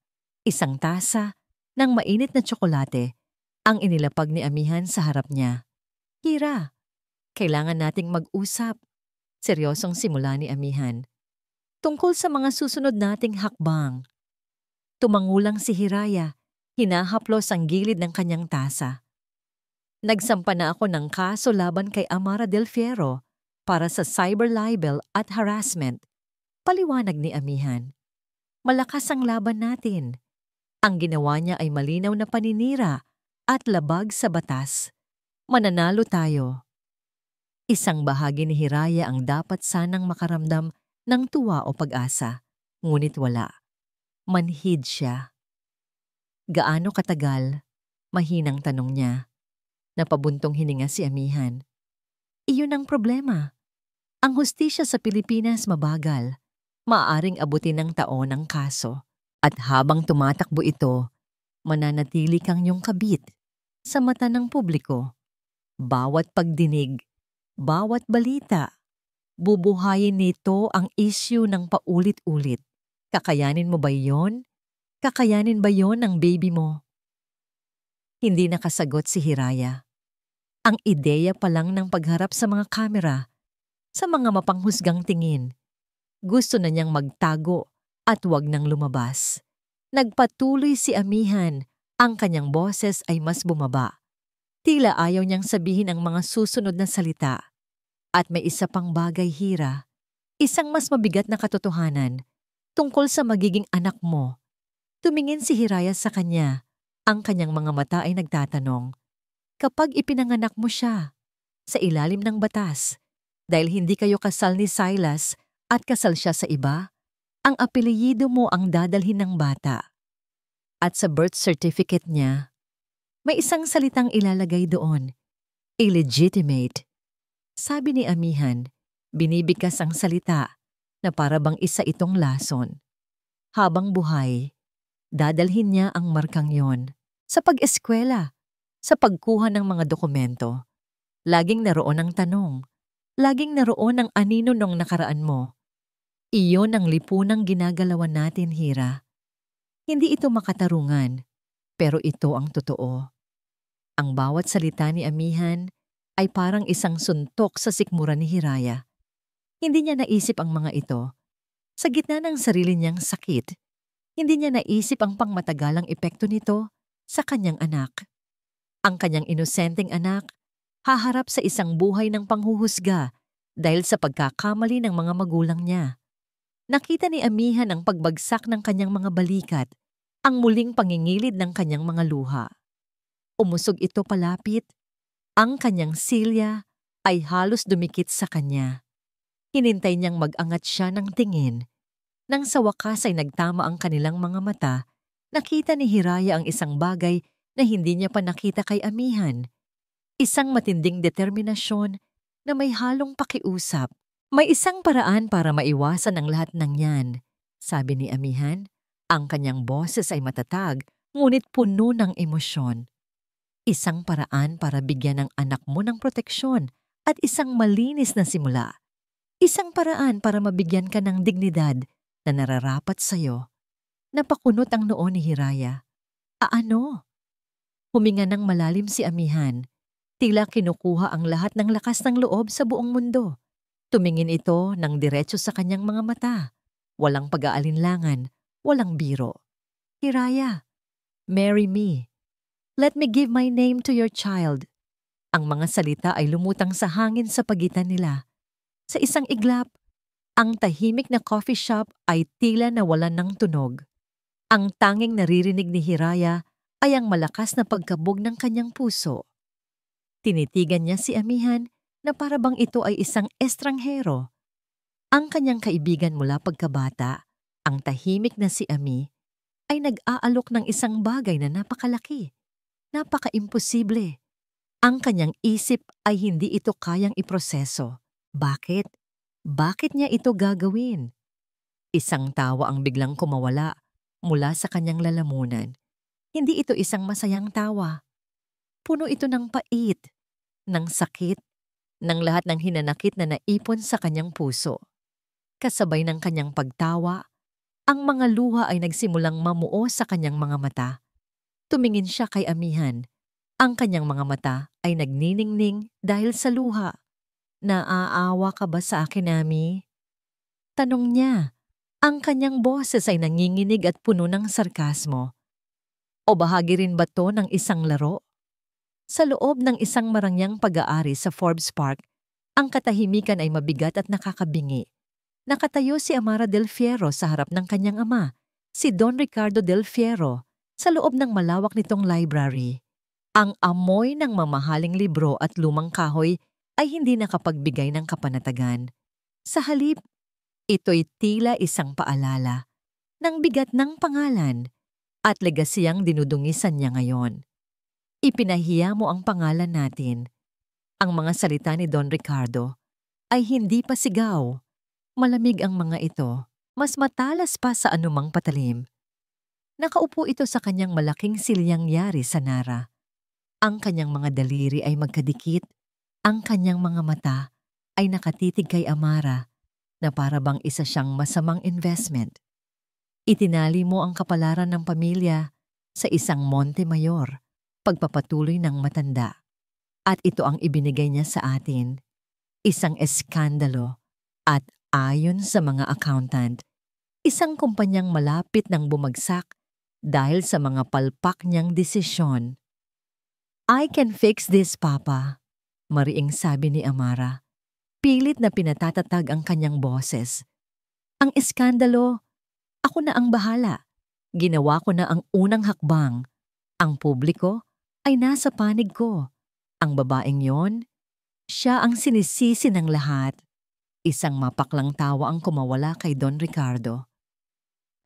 Isang tasa ng mainit na tsokolate ang inilapag ni Amihan sa harap niya. Hira, kailangan nating mag-usap. Seryosong simula ni Amihan. Tungkol sa mga susunod nating hakbang. Tumangulang si Hiraya, hinahaplos ang gilid ng kanyang tasa. Nagsampa na ako ng kaso laban kay Amara Del Fierro para sa cyber libel at harassment. Paliwanag ni Amihan. Malakas ang laban natin. Ang ginawa niya ay malinaw na paninira at labag sa batas. Mananalo tayo. Isang bahagi ni Hiraya ang dapat sanang makaramdam ng tuwa o pag-asa, ngunit wala. Manhid siya. Gaano katagal? Mahinang tanong niya. Napabuntong hininga si amihan. Iyon ang problema. Ang hustisya sa Pilipinas mabagal. Maaaring abutin ng taon ang kaso. At habang tumatakbo ito, mananatili kang iyong kabit sa mata ng publiko. Bawat pagdinig, bawat balita, bubuhayin nito ang issue ng paulit-ulit. Kakayanin mo ba yon? Kakayanin ba yon ng baby mo? Hindi nakasagot si Hiraya. Ang ideya pa lang ng pagharap sa mga kamera, sa mga mapanghusgang tingin. Gusto na niyang magtago at wag nang lumabas. Nagpatuloy si amihan, ang kanyang boses ay mas bumaba. Tila ayaw niyang sabihin ang mga susunod na salita. At may isa pang bagay, Hira. Isang mas mabigat na katotohanan tungkol sa magiging anak mo. Tumingin si Hiraya sa kanya. Ang kanyang mga mata ay nagtatanong. Kapag ipinanganak mo siya, sa ilalim ng batas, dahil hindi kayo kasal ni Silas at kasal siya sa iba, ang apelyido mo ang dadalhin ng bata. At sa birth certificate niya, may isang salitang ilalagay doon, illegitimate. Sabi ni amihan, binibigkas ang salita na para bang isa itong lason. Habang buhay, dadalhin niya ang markang yon sa pag-eskwela, sa pagkuha ng mga dokumento. Laging naroon ang tanong, laging naroon ang anino nung nakaraan mo. Iyon ang lipunang ginagalawan natin, Hira. Hindi ito makatarungan, pero ito ang totoo. Ang bawat salita ni amihan ay parang isang suntok sa sikmura ni Hiraya. Hindi niya naisip ang mga ito. Sa gitna ng sarili niyang sakit, hindi niya naisip ang pangmatagalang epekto nito sa kanyang anak. Ang kanyang inosenteng anak haharap sa isang buhay ng panghuhusga dahil sa pagkakamali ng mga magulang niya. Nakita ni amihan ang pagbagsak ng kanyang mga balikat, ang muling pangingilid ng kanyang mga luha. Umusog ito palapit. Ang kanyang silya ay halos dumikit sa kanya. Hinintay niyang mag-angat siya ng tingin. Nang sa wakas ay nagtama ang kanilang mga mata, nakita ni Hiraya ang isang bagay na hindi niya pa nakita kay amihan. Isang matinding determinasyon na may halong pakiusap. May isang paraan para maiwasan ang lahat ng yan, sabi ni amihan. Ang kanyang boses ay matatag, ngunit puno ng emosyon. Isang paraan para bigyan ng anak mo ng proteksyon at isang malinis na simula. Isang paraan para mabigyan ka ng dignidad na nararapat sa'yo. Napakunot ang noo ni Hiraya. Ano? Huminga ng malalim si amihan. Tila kinukuha ang lahat ng lakas ng loob sa buong mundo. Tumingin ito ng diretso sa kanyang mga mata. Walang pag-aalinlangan, walang biro. Hiraya, marry me. Let me give my name to your child. Ang mga salita ay lumutang sa hangin sa pagitan nila. Sa isang iglap, ang tahimik na coffee shop ay tila nawalan ng tunog. Ang tanging naririnig ni Hiraya ay ang malakas na pagkabog ng kanyang puso. Tinitigan niya si amihan na para bang ito ay isang estranghero. Ang kanyang kaibigan mula pagkabata, ang tahimik na si Ami, ay nag-aalok ng isang bagay na napakalaki, napaka-imposible. Ang kanyang isip ay hindi ito kayang iproseso. Bakit? Bakit niya ito gagawin? Isang tawa ang biglang kumawala mula sa kanyang lalamunan. Hindi ito isang masayang tawa. Puno ito ng pait, ng sakit, ng lahat ng hinanakit na naipon sa kanyang puso. Kasabay ng kanyang pagtawa, ang mga luha ay nagsimulang mamuo sa kanyang mga mata. Tumingin siya kay amihan. Ang kanyang mga mata ay nagniningning dahil sa luha. Naaawa ka ba sa akin, Ami? Tanong niya. Ang kanyang boses ay nanginginig at puno ng sarkasmo. O bahagi rin ba to ng isang laro? Sa loob ng isang marangyang pag-aari sa Forbes Park, ang katahimikan ay mabigat at nakakabingi. Nakatayo si Amara Del Fierro sa harap ng kanyang ama, si Don Ricardo Del Fierro, sa loob ng malawak nitong library. Ang amoy ng mamahaling libro at lumang kahoy ay hindi nakapagbigay ng kapanatagan. Sa halip, ito'y tila isang paalala. ng bigat ng pangalan at legasiyang dinudungisan niya ngayon. Ipinahiya mo ang pangalan natin. Ang mga salita ni Don Ricardo ay hindi pa sigaw. Malamig ang mga ito, mas matalas pa sa anumang patalim. Nakaupo ito sa kanyang malaking silyang yari sa Nara. Ang kanyang mga daliri ay magkadikit, ang kanyang mga mata ay nakatitig kay Amara na para bang isa siyang masamang investment. Itinali mo ang kapalaran ng pamilya sa isang Monte Mayor, pagpapatuloy ng matanda. At ito ang ibinigay niya sa atin, isang eskandalo at ayon sa mga accountant, isang kumpanyang malapit ng bumagsak dahil sa mga palpak niyang desisyon. I can fix this, Papa, mariing sabi ni Amara. Pilit na pinatatatag ang kanyang boses. Ang eskandalo, ako na ang bahala. Ginawa ko na ang unang hakbang. Ang publiko ay nasa panig ko. Ang babaeng yon, siya ang sinisisi ng lahat. Isang mapaklang tawa ang kumawala kay Don Ricardo.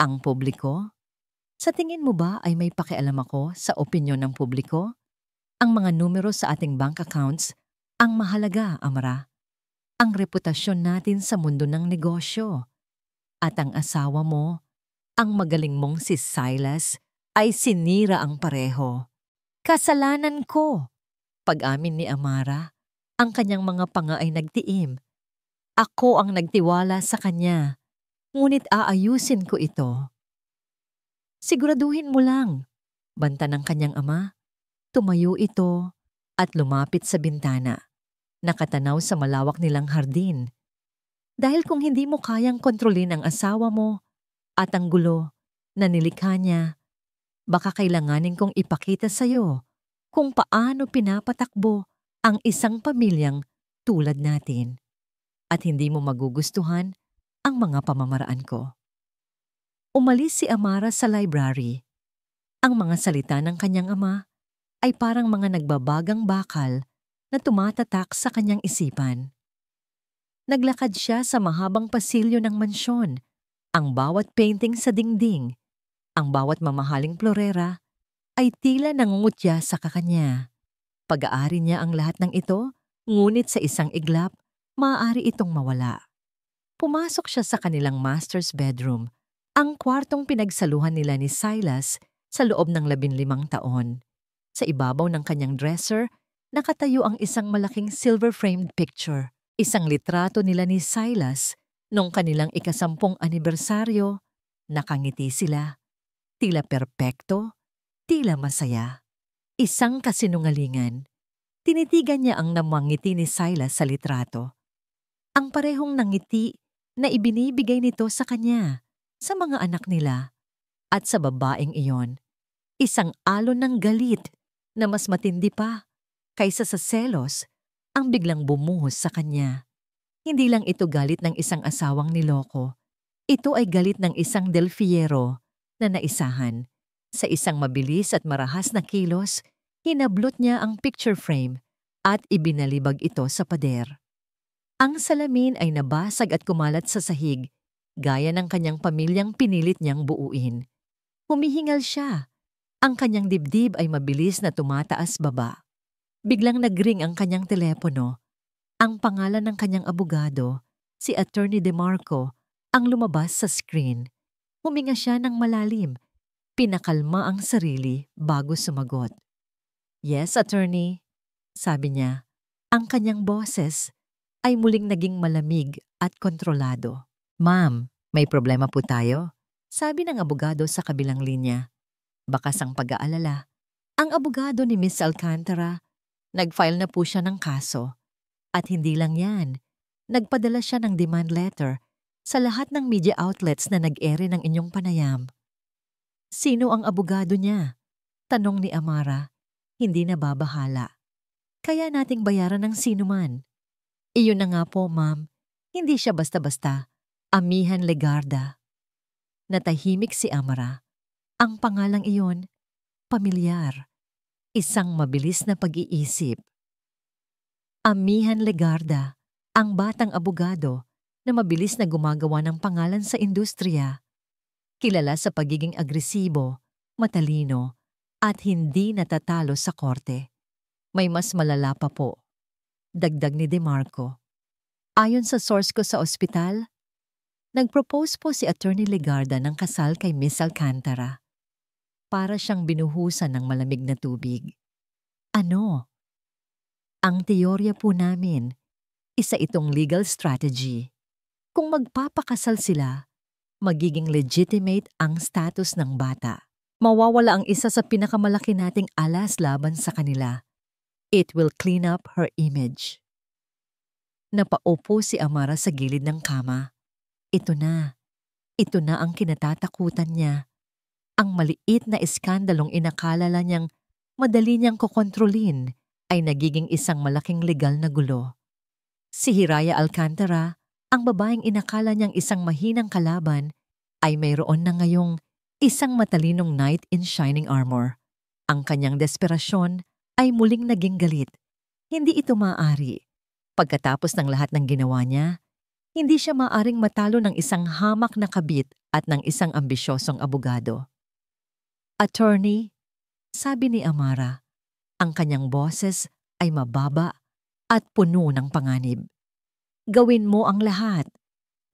Ang publiko? Sa tingin mo ba ay may pakialam ako sa opinyon ng publiko? Ang mga numero sa ating bank accounts ang mahalaga, Amara. Ang reputasyon natin sa mundo ng negosyo. At ang asawa mo, ang magaling mong si Silas, ay sinira ang pareho. Kasalanan ko. Pag-amin ni Amara, ang kanyang mga panga ay nagtiim. Ako ang nagtiwala sa kanya, ngunit aayusin ko ito. Siguraduhin mo lang, banta ng kanyang ama. Tumayo ito at lumapit sa bintana, nakatanaw sa malawak nilang hardin. Dahil kung hindi mo kayang kontrolin ang asawa mo at ang gulo na nilikha niya, baka kailanganin kong ipakita sa iyo kung paano pinapatakbo ang isang pamilyang tulad natin. At hindi mo magugustuhan ang mga pamamaraan ko. Umalis si Amara sa library. Ang mga salita ng kanyang ama ay parang mga nagbabagang bakal na tumatatak sa kanyang isipan. Naglakad siya sa mahabang pasilyo ng mansyon, ang bawat painting sa dingding, ang bawat mamahaling florera ay tila nangungutya sa kakanya. Pag-aari niya ang lahat ng ito, ngunit sa isang iglap, maaari itong mawala. Pumasok siya sa kanilang master's bedroom, ang kwartong pinagsaluhan nila ni Silas sa loob ng 15 taon. Sa ibabaw ng kanyang dresser, nakatayo ang isang malaking silver-framed picture, isang litrato nila ni Silas noong kanilang 10 anibersaryo. Nakangiti sila, tila perpekto, tila masaya. Isang kasinungalingan. Tinitigan niya ang namangiti ni Silas sa litrato. Ang parehong nangiti na ibinibigay nito sa kanya, sa mga anak nila, at sa babaeng iyon. Isang alon ng galit na mas matindi pa kaysa sa selos ang biglang bumuhos sa kanya. Hindi lang ito galit ng isang asawang niloko. Ito ay galit ng isang Del Fierro na naisahan. Sa isang mabilis at marahas na kilos, hinablot niya ang picture frame at ibinalibag ito sa pader. Ang salamin ay nabasag at kumalat sa sahig, gaya ng kanyang pamilyang pinilit niyang buuin. Humihingal siya. Ang kanyang dibdib ay mabilis na tumataas baba. Biglang nagring ang kanyang telepono. Ang pangalan ng kanyang abogado, si Attorney DeMarco, ang lumabas sa screen. Huminga siya ng malalim. Pinakalma ang sarili bago sumagot. Yes, Attorney, sabi niya. Ang kanyang boses ay muling naging malamig at kontrolado. Ma'am, may problema po tayo? Sabi ng abogado sa kabilang linya. Bakas ang pag-aalala. Ang abogado ni Miss Alcantara, nag-file na po siya ng kaso. At hindi lang yan, nagpadala siya ng demand letter sa lahat ng media outlets na nag-ere ng inyong panayam. Sino ang abogado niya? Tanong ni Amara, hindi na babahala. Kaya nating bayaran ng sino man. Iyon na nga po, ma'am. Hindi siya basta-basta. Amihan Legarda. Natahimik si Amara. Ang pangalang iyon, pamilyar. Isang mabilis na pag-iisip. Amihan Legarda, ang batang abogado na mabilis na gumagawa ng pangalan sa industriya. Kilala sa pagiging agresibo, matalino, at hindi natatalo sa korte. May mas malala pa po. Dagdag ni DeMarco. Ayon sa source ko sa ospital, nag-propose po si Attorney Legarda ng kasal kay Miss Alcantara. Para siyang binuhusan ng malamig na tubig. Ano? Ang teorya po namin, isa itong legal strategy. Kung magpapakasal sila, magiging legitimate ang status ng bata. Mawawala ang isa sa pinakamalaki nating alas laban sa kanila. It will clean up her image. Napaupo si Amara sa gilid ng kama. Ito na ang kinatatakutan niya. Ang maliit na iskandalong inakalala niyang madali niyang kokontrolin ay nagiging isang malaking legal na gulo. Si Hiraya Alcantara, ang babaeng inakala niyang isang mahinang kalaban, ay mayroon na ngayong isang matalinong knight in shining armor. Ang kanyang desperasyon ay muling naging galit. Hindi ito maaari. Pagkatapos ng lahat ng ginawa niya, hindi siya maaring matalo ng isang hamak na kabit at ng isang ambisyosong abogado. Attorney, sabi ni Amara, ang kanyang boses ay mababa at puno ng panganib. Gawin mo ang lahat.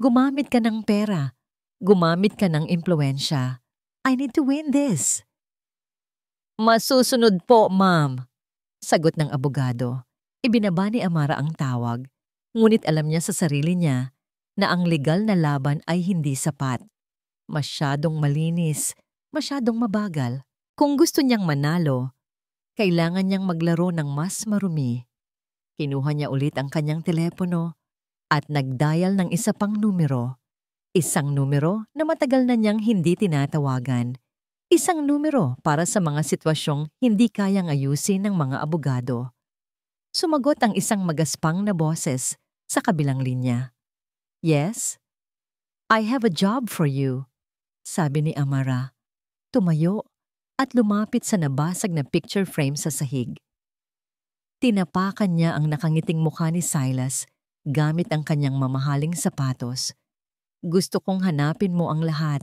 Gumamit ka ng pera. Gumamit ka ng impluwensya. I need to win this. Masusunod po, ma'am, sagot ng abogado. Ibinaba ni Amara ang tawag, ngunit alam niya sa sarili niya na ang legal na laban ay hindi sapat. Masyadong malinis, masyadong mabagal. Kung gusto niyang manalo, kailangan niyang maglaro ng mas marumi. Kinuha niya ulit ang kanyang telepono at nag-dial ng isa pang numero. Isang numero na matagal na niyang hindi tinatawagan. Isang numero para sa mga sitwasyong hindi kayang ayusin ng mga abogado. Sumagot ang isang magaspang na boses sa kabilang linya. Yes? I have a job for you, sabi ni Amara. Tumayo at lumapit sa nabasag na picture frame sa sahig. Tinapakan niya ang nakangiting mukha ni Silas gamit ang kanyang mamahaling sapatos. Gusto kong hanapin mo ang lahat.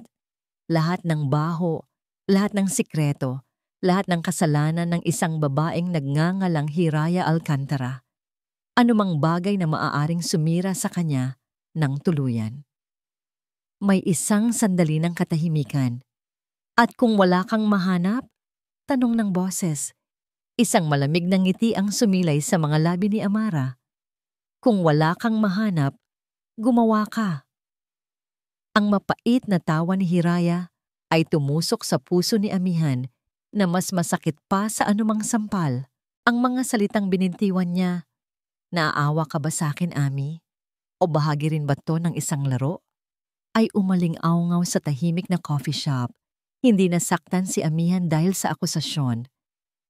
Lahat ng baho, lahat ng sikreto, lahat ng kasalanan ng isang babaeng nagngangalang Hiraya Alcantara. Anumang bagay na maaaring sumira sa kanya ng tuluyan. May isang sandali ng katahimikan. At kung wala kang mahanap? Tanong ng boses. Isang malamig na ngiti ang sumilay sa mga labi ni Amara. Kung wala kang mahanap, gumawa ka. Ang mapait na tawa ni Hiraya ay tumusok sa puso ni Amihan na mas masakit pa sa anumang sampal. Ang mga salitang binintiwan niya, naaawa ka ba sa akin, Ami? O bahagi rin ba to ng isang laro? Ay umaling-aungaw sa tahimik na coffee shop. Hindi nasaktan si Amihan dahil sa akusasyon.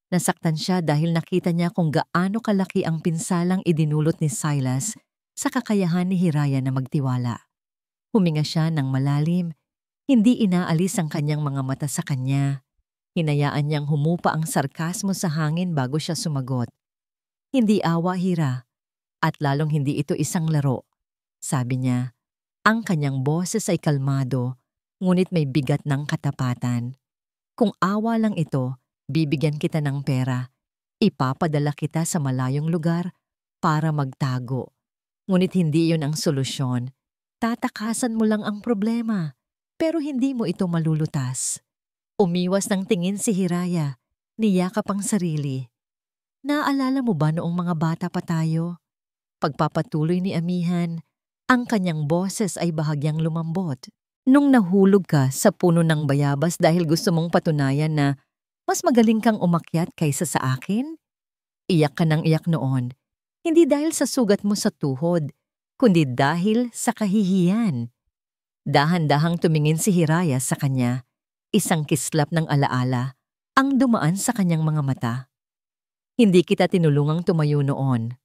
Nasaktan siya dahil nakita niya kung gaano kalaki ang pinsalang idinulot ni Silas sa kakayahan ni Hiraya na magtiwala. Huminga siya ng malalim, hindi inaalis ang kanyang mga mata sa kanya. Hinayaan niyang humupa ang sarkasmo sa hangin bago siya sumagot. Hindi awa, Hira, at lalong hindi ito isang laro. Sabi niya, ang kanyang boses ay kalmado, ngunit may bigat ng katapatan. Kung awa lang ito, bibigyan kita ng pera. Ipapadala kita sa malayong lugar para magtago. Ngunit hindi iyon ang solusyon. Tatakasan mo lang ang problema, pero hindi mo ito malulutas. Umiwas ng tingin si Hiraya, niyakap ang sarili. Naalala mo ba noong mga bata pa tayo? Pagpapatuloy ni Amihan, ang kanyang boses ay bahagyang lumambot. Nung nahulog ka sa puno ng bayabas dahil gusto mong patunayan na mas magaling kang umakyat kaysa sa akin? Iyak ka ng iyak noon, hindi dahil sa sugat mo sa tuhod, kundi dahil sa kahihiyan. Dahan-dahang tumingin si Hiraya sa kanya, isang kislap ng alaala ang dumaan sa kanyang mga mata. Hindi kita tinulungang tumayo noon,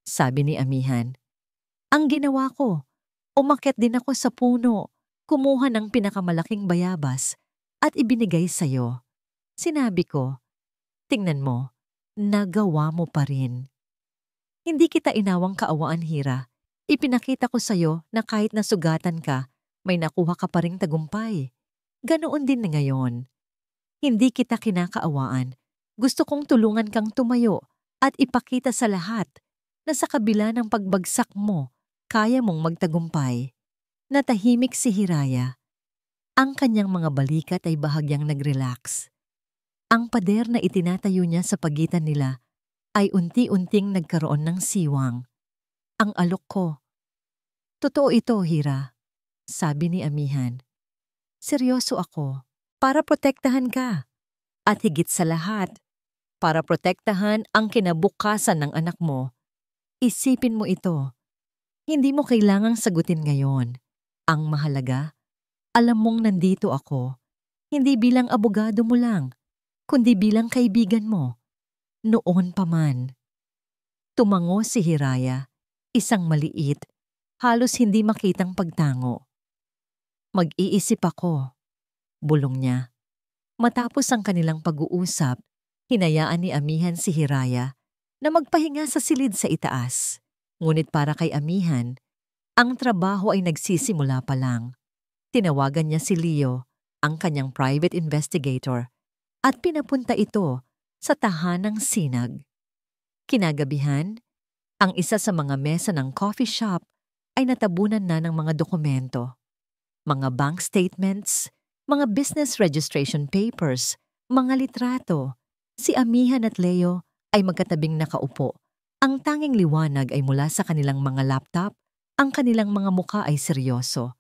sabi ni Amihan. Ang ginawa ko, umakyat din ako sa puno, kumuha ng pinakamalaking bayabas at ibinigay sa'yo. Sinabi ko, tingnan mo, nagawa mo pa rin. Hindi kita inawang kaawaan, Hira. Ipinakita ko sa'yo na kahit nasugatan ka, may nakuha ka pa ring tagumpay. Ganoon din na ngayon. Hindi kita kinakaawaan. Gusto kong tulungan kang tumayo at ipakita sa lahat na sa kabila ng pagbagsak mo, kaya mong magtagumpay. Natahimik si Hiraya. Ang kanyang mga balikat ay bahagyang nag-relax. Ang pader na itinatayo niya sa pagitan nila ay unti-unting nagkaroon ng siwang. Ang alok ko. Totoo ito, Hira, sabi ni Amihan. Seryoso ako, para protektahan ka. At higit sa lahat, para protektahan ang kinabukasan ng anak mo. Isipin mo ito. Hindi mo kailangang sagutin ngayon. Ang mahalaga, alam mong nandito ako. Hindi bilang abogado mo lang, kundi bilang kaibigan mo. Noon pa man. Tumango si Hiraya, isang maliit, halos hindi makitang pagtango. Mag-iisip ako, bulong niya. Matapos ang kanilang pag-uusap, hinayaan ni Amihan si Hiraya na magpahinga sa silid sa itaas. Ngunit para kay Amihan, ang trabaho ay nagsisimula pa lang. Tinawagan niya si Leo, ang kanyang private investigator, at pinapunta ito sa tahanang sinag. Kinagabihan, ang isa sa mga mesa ng coffee shop ay natabunan na ng mga dokumento. Mga bank statements, mga business registration papers, mga litrato. Si Amihan at Leo ay magkatabing nakaupo. Ang tanging liwanag ay mula sa kanilang mga laptop, ang kanilang mga muka ay seryoso.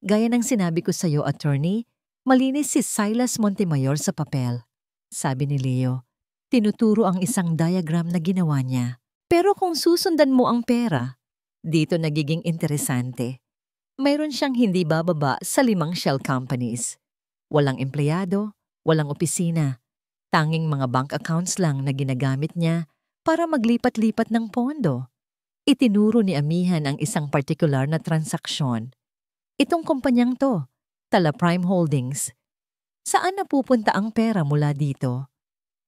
Gaya ng sinabi ko sa iyo, attorney, malinis si Silas Montemayor sa papel. Sabi ni Leo, tinuturo ang isang diagram na ginawa niya. Pero kung susundan mo ang pera, dito nagiging interesante. Mayroon siyang hindi bababa sa 5 shell companies. Walang empleyado, walang opisina. Tanging mga bank accounts lang na ginagamit niya para maglipat-lipat ng pondo. Itinuro ni Amihan ang isang partikular na transaksyon. Itong kumpanyang to, Talaprime Holdings. Saan napupunta ang pera mula dito?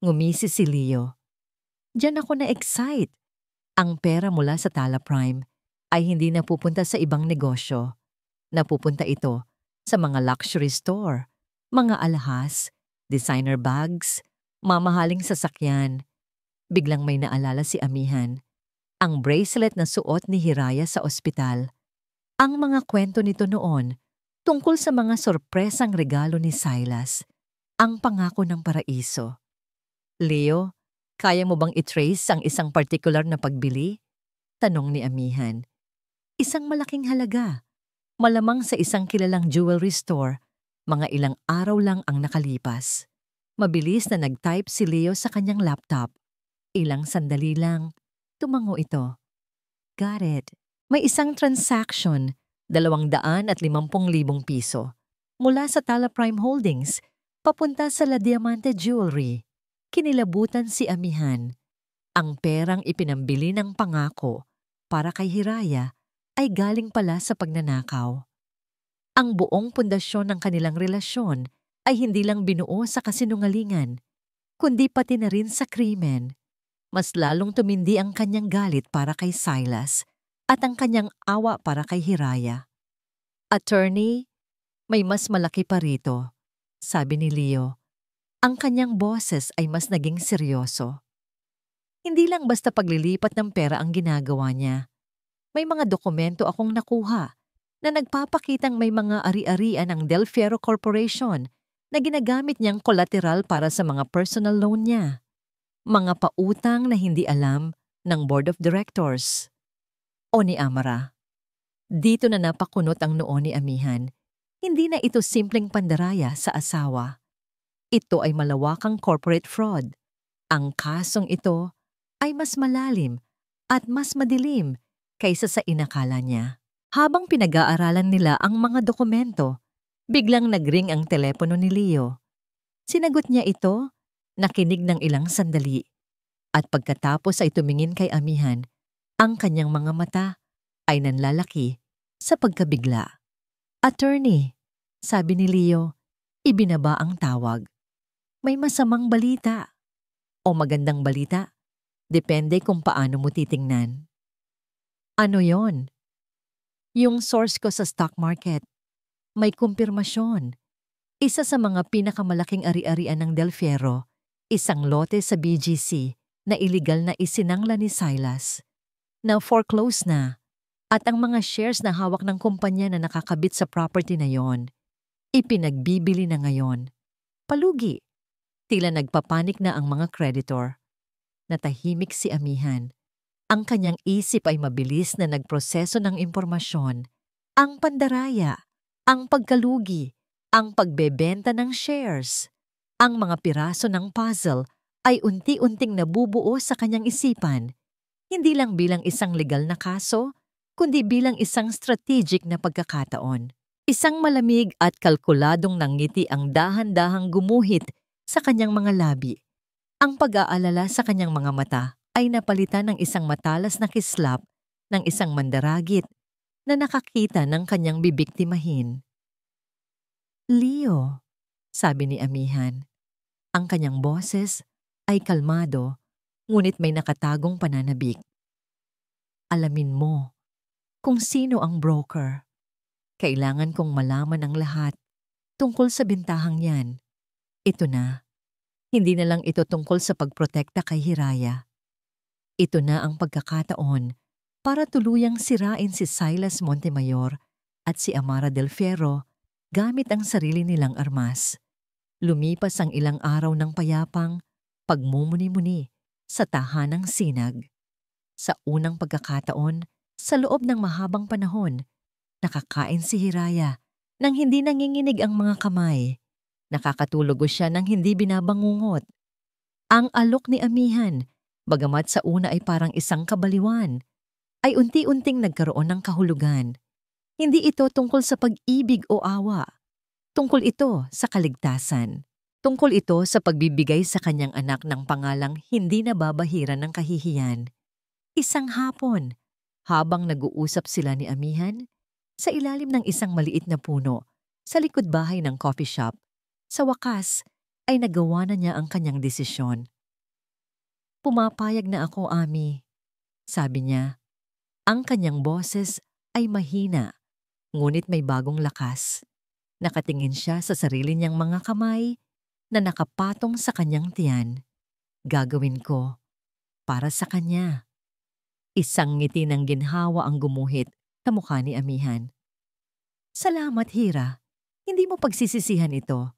Ngumisi si Leo. Diyan ako na-excite. Ang pera mula sa Talaprime ay hindi napupunta sa ibang negosyo. Napupunta ito sa mga luxury store, mga alahas, designer bags, mamahaling sasakyan. Biglang may naalala si Amihan. Ang bracelet na suot ni Hiraya sa ospital. Ang mga kwento nito noon tungkol sa mga sorpresang regalo ni Silas. Ang pangako ng paraiso. Leo, kaya mo bang i-trace ang isang particular na pagbili? Tanong ni Amihan. Isang malaking halaga. Malamang sa isang kilalang jewelry store, mga ilang araw lang ang nakalipas. Mabilis na nag-type si Leo sa kanyang laptop. Ilang sandali lang, tumango ito. Got it. May isang transaction, 250,000 piso, mula sa Talaprime Holdings, papunta sa La Diamante Jewelry. Kinilabutan si Amihan. Ang perang ipinambili ng pangako para kay Hiraya ay galing pala sa pagnanakaw. Ang buong pundasyon ng kanilang relasyon ay hindi lang binuo sa kasinungalingan, kundi pati na rin sa krimen. Mas lalong tumindi ang kanyang galit para kay Silas at ang kanyang awa para kay Hiraya. Attorney, may mas malaki pa rito, sabi ni Leo. Ang kanyang boses ay mas naging seryoso. Hindi lang basta paglilipat ng pera ang ginagawa niya. May mga dokumento akong nakuha na nagpapakitang may mga ari-arian ng Del Fierro Corporation na ginagamit niyang collateral para sa mga personal loan niya. Mga pautang na hindi alam ng Board of Directors o ni Amara. Dito na napakunot ang noo ni Amihan. Hindi na ito simpleng pandaraya sa asawa. Ito ay malawakang corporate fraud. Ang kasong ito ay mas malalim at mas madilim kaysa sa inakala niya. Habang pinag-aaralan nila ang mga dokumento, biglang nagring ang telepono ni Leo. Sinagot niya ito, nakinig ng ilang sandali, at pagkatapos ay tumingin kay Amihan. Ang kanyang mga mata ay nanlalaki sa pagkabigla. Attorney, sabi ni Leo, ibinaba ang tawag. May masamang balita o magandang balita, depende kung paano mo titingnan. Ano yon? Yung source ko sa stock market. May kumpirmasyon. Isa sa mga pinakamalaking ari-arian ng Del Fierro, isang lote sa BGC na iligal na isinangla ni Silas, na foreclose na, at ang mga shares na hawak ng kumpanya na nakakabit sa property na yon, ipinagbibili na ngayon. Palugi, tila nagpapanik na ang mga creditor. Natahimik si amihan. Ang kanyang isip ay mabilis na nagproseso ng impormasyon, ang pandaraya, ang pagkalugi, ang pagbebenta ng shares. Ang mga piraso ng puzzle ay unti-unting nabubuo sa kanyang isipan, hindi lang bilang isang legal na kaso, kundi bilang isang strategic na pagkakataon. Isang malamig at kalkuladong nangiti ang dahan-dahang gumuhit sa kanyang mga labi. Ang pag-aalala sa kanyang mga mata ay napalitan ng isang matalas na kislap ng isang mandaragit na nakakita ng kanyang bibiktimahin. "Leo," sabi ni amihan. Ang kanyang boses ay kalmado, ngunit may nakatagong pananabik. "Alamin mo kung sino ang broker. Kailangan kong malaman ang lahat tungkol sa bintahang yan. Ito na. Hindi na lang ito tungkol sa pagprotekta kay Hiraya. Ito na ang pagkakataon para tuluyang sirain si Silas Montemayor at si Amara Del Fierro gamit ang sarili nilang armas. Lumipas ang ilang araw ng payapang pagmumuni-muni sa tahanang sinag. Sa unang pagkakataon, sa loob ng mahabang panahon, nakakain si Hiraya nang hindi nanginginig ang mga kamay. Nakakatulog siya nang hindi binabangungot. Ang alok ni amihan, bagamat sa una ay parang isang kabaliwan, ay unti-unting nagkaroon ng kahulugan. Hindi ito tungkol sa pag-ibig o awa. Tungkol ito sa kaligtasan. Tungkol ito sa pagbibigay sa kanyang anak ng pangalang hindi nababahiran ng kahihiyan. Isang hapon, habang nag-uusap sila ni amihan, sa ilalim ng isang maliit na puno, sa likod bahay ng coffee shop, sa wakas ay nagawa na niya ang kanyang desisyon. "Pumapayag na ako, Ami," sabi niya. Ang kanyang boses ay mahina, ngunit may bagong lakas. Nakatingin siya sa sarili niyang mga kamay na nakapatong sa kanyang tiyan. "Gagawin ko para sa kanya." Isang ngiti ng ginhawa ang gumuhit sa mukha ni amihan. "Salamat, Hira. Hindi mo pagsisisihan ito.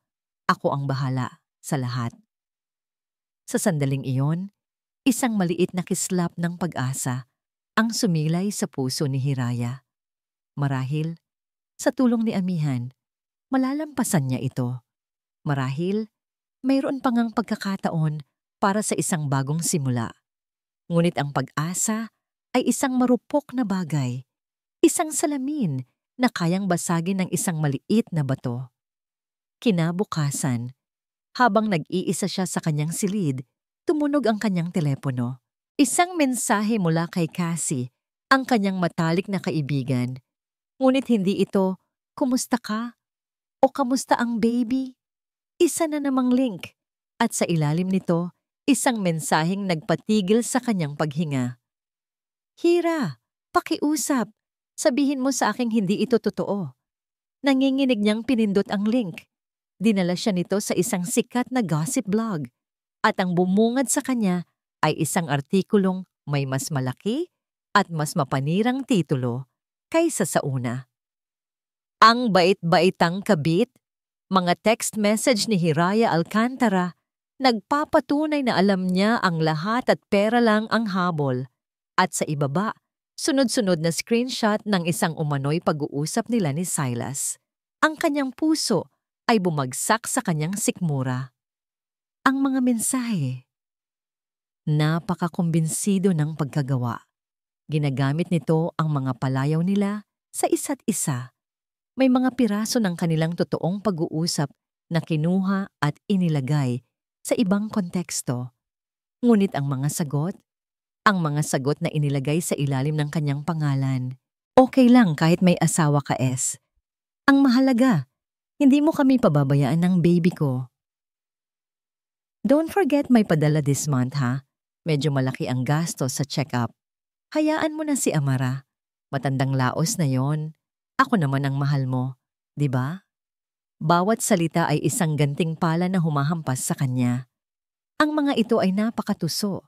Ako ang bahala sa lahat." Sa sandaling iyon, isang maliit na kislap ng pag-asa ang sumilay sa puso ni Hiraya. Marahil, sa tulong ni amihan, malalampasan niya ito. Marahil, mayroon pang ang pagkakataon para sa isang bagong simula. Ngunit ang pag-asa ay isang marupok na bagay, isang salamin na kayang basagin ng isang maliit na bato. Kinabukasan, habang nag-iisa siya sa kanyang silid, tumunog ang kanyang telepono. Isang mensahe mula kay Cassie, ang kanyang matalik na kaibigan. Ngunit hindi ito, "Kumusta ka?" o "Kamusta ang baby?" Isa na namang link, at sa ilalim nito, isang mensaheng nagpatigil sa kanyang paghinga. "Hira, pakiusap. Sabihin mo sa aking hindi ito totoo." Nanginginig niyang pinindot ang link. Dinala siya nito sa isang sikat na gossip blog, at ang bumungad sa kanya ay isang artikulong may mas malaki at mas mapanirang titulo kaysa sa una. "Ang bait-baitang kabit," mga text message ni Hiraya Alcantara, nagpapatunay na alam niya ang lahat at pera lang ang habol. At sa ibaba, sunod-sunod na screenshot ng isang umano'y pag-uusap nila ni Silas. Ang kanyang puso ay bumagsak sa kanyang sikmura. Ang mga mensahe. Napakakumbinsido ng pagkagawa. Ginagamit nito ang mga palayaw nila sa isa't isa. May mga piraso ng kanilang totoong pag-uusap na kinuha at inilagay sa ibang konteksto. Ngunit ang mga sagot na inilagay sa ilalim ng kanyang pangalan. "Okay lang kahit may asawa ka, S. Ang mahalaga, hindi mo kami pababayaan ng baby ko. Don't forget may padala this month, ha? Medyo malaki ang gasto sa check-up. Hayaan mo na si Amara. Matandang laos na yon. Ako naman ang mahal mo, di ba?" Bawat salita ay isang gantimpala na humahampas sa kanya. Ang mga ito ay napakatuso,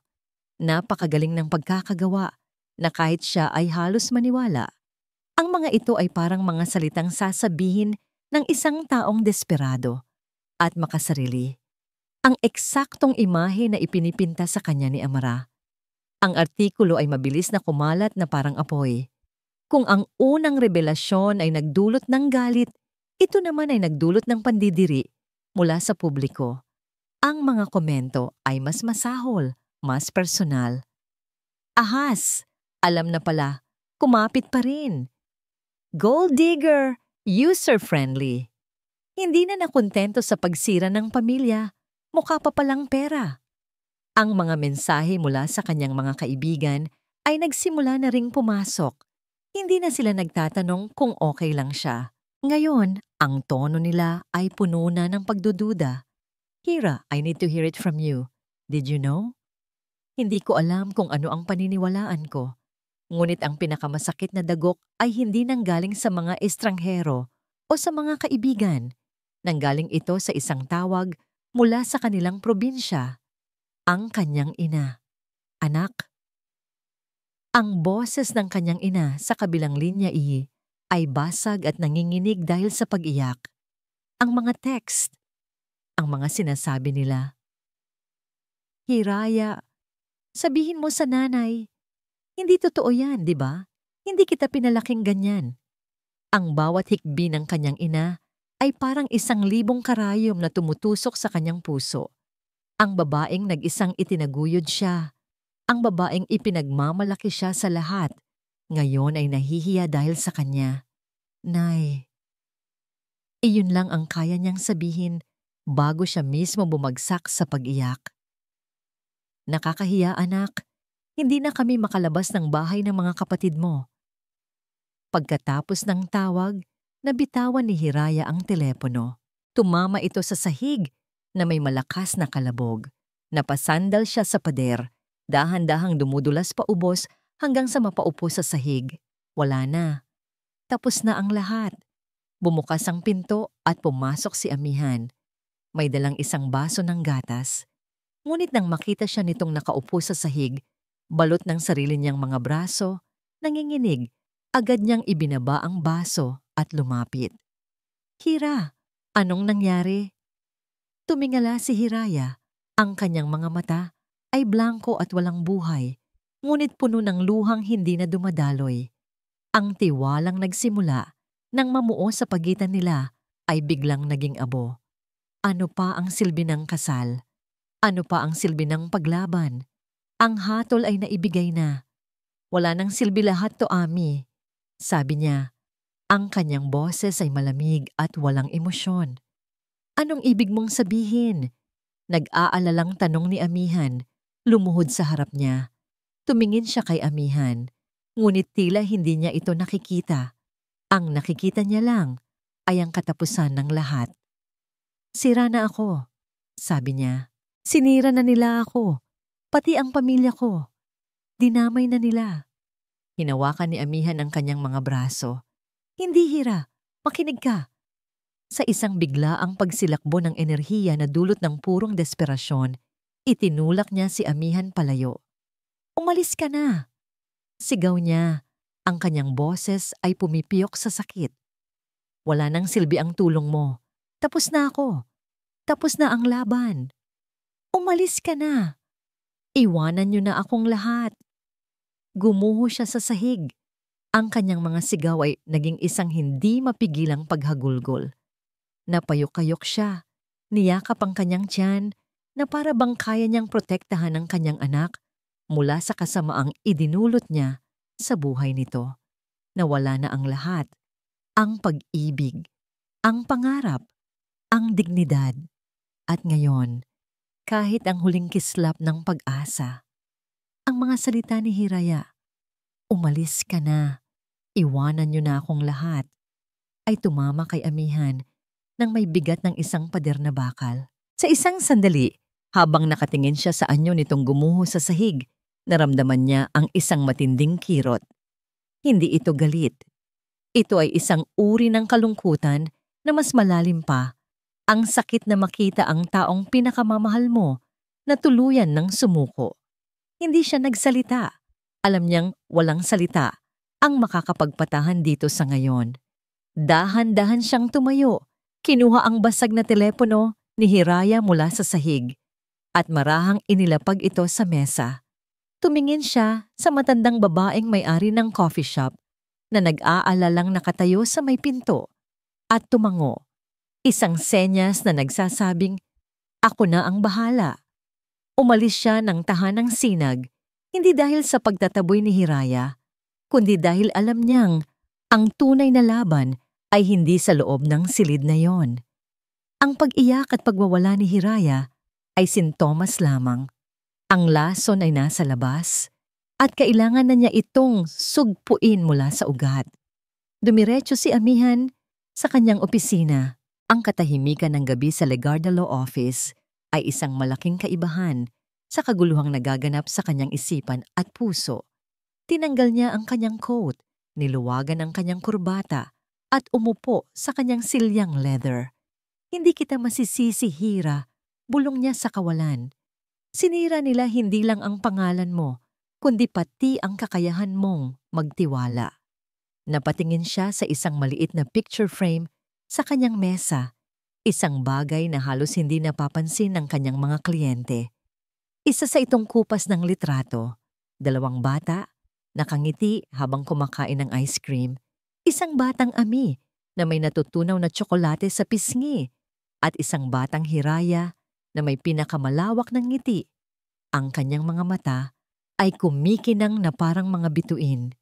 napakagaling ng pagkakagawa, na kahit siya ay halos maniwala. Ang mga ito ay parang mga salitang sasabihin ng isang taong desperado at makasarili. Ang eksaktong imahe na ipinipinta sa kanya ni Amara. Ang artikulo ay mabilis na kumalat na parang apoy. Kung ang unang revelasyon ay nagdulot ng galit, ito naman ay nagdulot ng pandidiri mula sa publiko. Ang mga komento ay mas masahol, mas personal. Ahas! Alam na pala, kumapit pa rin. Gold digger, user-friendly. Hindi na nakontento sa pagsira ng pamilya, mukha pa palang pera. Ang mga mensahe mula sa kanyang mga kaibigan ay nagsimula na ring pumasok. Hindi na sila nagtatanong kung okay lang siya. Ngayon, ang tono nila ay puno na ng pagdududa. Hira, I need to hear it from you. Did you know? Hindi ko alam kung ano ang paniniwalaan ko. Ngunit ang pinakamasakit na dagok ay hindi nanggaling sa mga estranghero o sa mga kaibigan. Nanggaling ito sa isang tawag mula sa kanilang probinsya, ang kanyang ina. Anak. Ang boses ng kanyang ina sa kabilang linya ay basag at nanginginig dahil sa pag-iyak. Ang mga text, ang mga sinasabi nila. Hiraya, sabihin mo sa nanay, hindi totoo yan, di ba? Hindi kita pinalaking ganyan. Ang bawat hikbi ng kanyang ina ay parang 1,000 karayom na tumutusok sa kanyang puso. Ang babaeng nag-isang itinaguyod siya. Ang babaeng ipinagmamalaki siya sa lahat. Ngayon ay nahihiya dahil sa kanya. Nay. Iyon lang ang kaya niyang sabihin bago siya mismo bumagsak sa pag-iyak. Nakakahiya, anak. Hindi na kami makalabas ng bahay ng mga kapatid mo. Pagkatapos ng tawag, nabitawan ni Hiraya ang telepono. Tumama ito sa sahig na may malakas na kalabog. Napasandal siya sa pader. Dahan-dahang dumudulas pa ubos hanggang sa mapaupo sa sahig. Wala na. Tapos na ang lahat. Bumukas ang pinto at pumasok si Amihan. May dalang isang baso ng gatas. Ngunit nang makita siya nitong nakaupo sa sahig, balot ng sarili niyang mga braso, nanginginig, agad niyang ibinaba ang baso at lumapit. Hira, anong nangyari? Tumingala si Hiraya. Ang kanyang mga mata ay blanko at walang buhay, ngunit puno ng luhang hindi na dumadaloy. Ang tiwalang nagsimula nang mamuo sa pagitan nila ay biglang naging abo. Ano pa ang silbi ng kasal? Ano pa ang silbi ng paglaban? Ang hatol ay naibigay na. Wala nang silbi lahat to, Ami. Sabi niya, ang kanyang boses ay malamig at walang emosyon. Anong ibig mong sabihin? Nag-aalalang tanong ni Amihan, lumuhod sa harap niya. Tumingin siya kay Amihan, ngunit tila hindi niya ito nakikita. Ang nakikita niya lang ay ang katapusan ng lahat. Sira na ako, sabi niya. Sinira na nila ako, pati ang pamilya ko. Dinamay na nila. Hinawakan ni Amihan ang kanyang mga braso. Hindi, Hira, makinig ka. Sa isang biglaang pagsilakbo ng enerhiya na dulot ng purong desperasyon, itinulak niya si Amihan palayo. Umalis ka na! Sigaw niya. Ang kanyang boses ay pumipiyok sa sakit. Wala nang silbi ang tulong mo. Tapos na ako. Tapos na ang laban. Umalis ka na. Iwanan niyo na akong lahat. Gumuho siya sa sahig. Ang kanyang mga sigaw ay naging isang hindi mapigilang paghagulgol. Napayok-kayok siya. Niyakap ang kanyang tiyan na para bang kaya niyang protektahan ang kanyang anak mula sa kasamaang idinulot niya sa buhay nito. Nawala na ang lahat. Ang pag-ibig, ang pangarap, ang dignidad. At ngayon, kahit ang huling kislap ng pag-asa, ang mga salita ni Hiraya, umalis ka na, iwanan niyo na akong lahat, ay tumama kay Amihan nang may bigat ng isang pader na bakal. Sa isang sandali, habang nakatingin siya sa anyo nitong gumuho sa sahig, naramdaman niya ang isang matinding kirot. Hindi ito galit. Ito ay isang uri ng kalungkutan na mas malalim pa, ang sakit na makita ang taong pinakamamahal mo na tuluyan ng sumuko. Hindi siya nagsalita. Alam niyang walang salita ang makakapagpatahan dito sa ngayon. Dahan-dahan siyang tumayo. Kinuha ang basag na telepono ni Hiraya mula sa sahig at marahang inilapag ito sa mesa. Tumingin siya sa matandang babaeng may-ari ng coffee shop na nag-aalalang nakatayo sa may pinto at tumango. Isang senyas na nagsasabing, "Ako na ang bahala." Umalis siya ng tahanang sinag, hindi dahil sa pagtataboy ni Hiraya, kundi dahil alam niyang ang tunay na laban ay hindi sa loob ng silid na yon. Ang pag-iyak at pagwawala ni Hiraya ay sintomas lamang. Ang lason ay nasa labas at kailangan na niya itong sugpuin mula sa ugat. Dumiretso si Amihan sa kanyang opisina. Ang katahimikan ng gabi sa Legarda Law Office ay isang malaking kaibahan sa kaguluhang nagaganap sa kanyang isipan at puso. Tinanggal niya ang kanyang coat, niluwagan ang kanyang kurbata, at umupo sa kanyang silyang leather. "Hindi kita masisisi, Hira," bulong niya sa kawalan. "Sinira nila hindi lang ang pangalan mo, kundi pati ang kakayahan mong magtiwala." Napatingin siya sa isang maliit na picture frame sa kanyang mesa, isang bagay na halos hindi napapansin ng kanyang mga kliyente. Isa sa itong kupas ng litrato, 2 bata, nakangiti habang kumakain ng ice cream, isang batang Ami na may natutunaw na tsokolate sa pisngi, at isang batang Hiraya na may pinakamalawak ng ngiti. Ang kanyang mga mata ay kumikinang na parang mga bituin.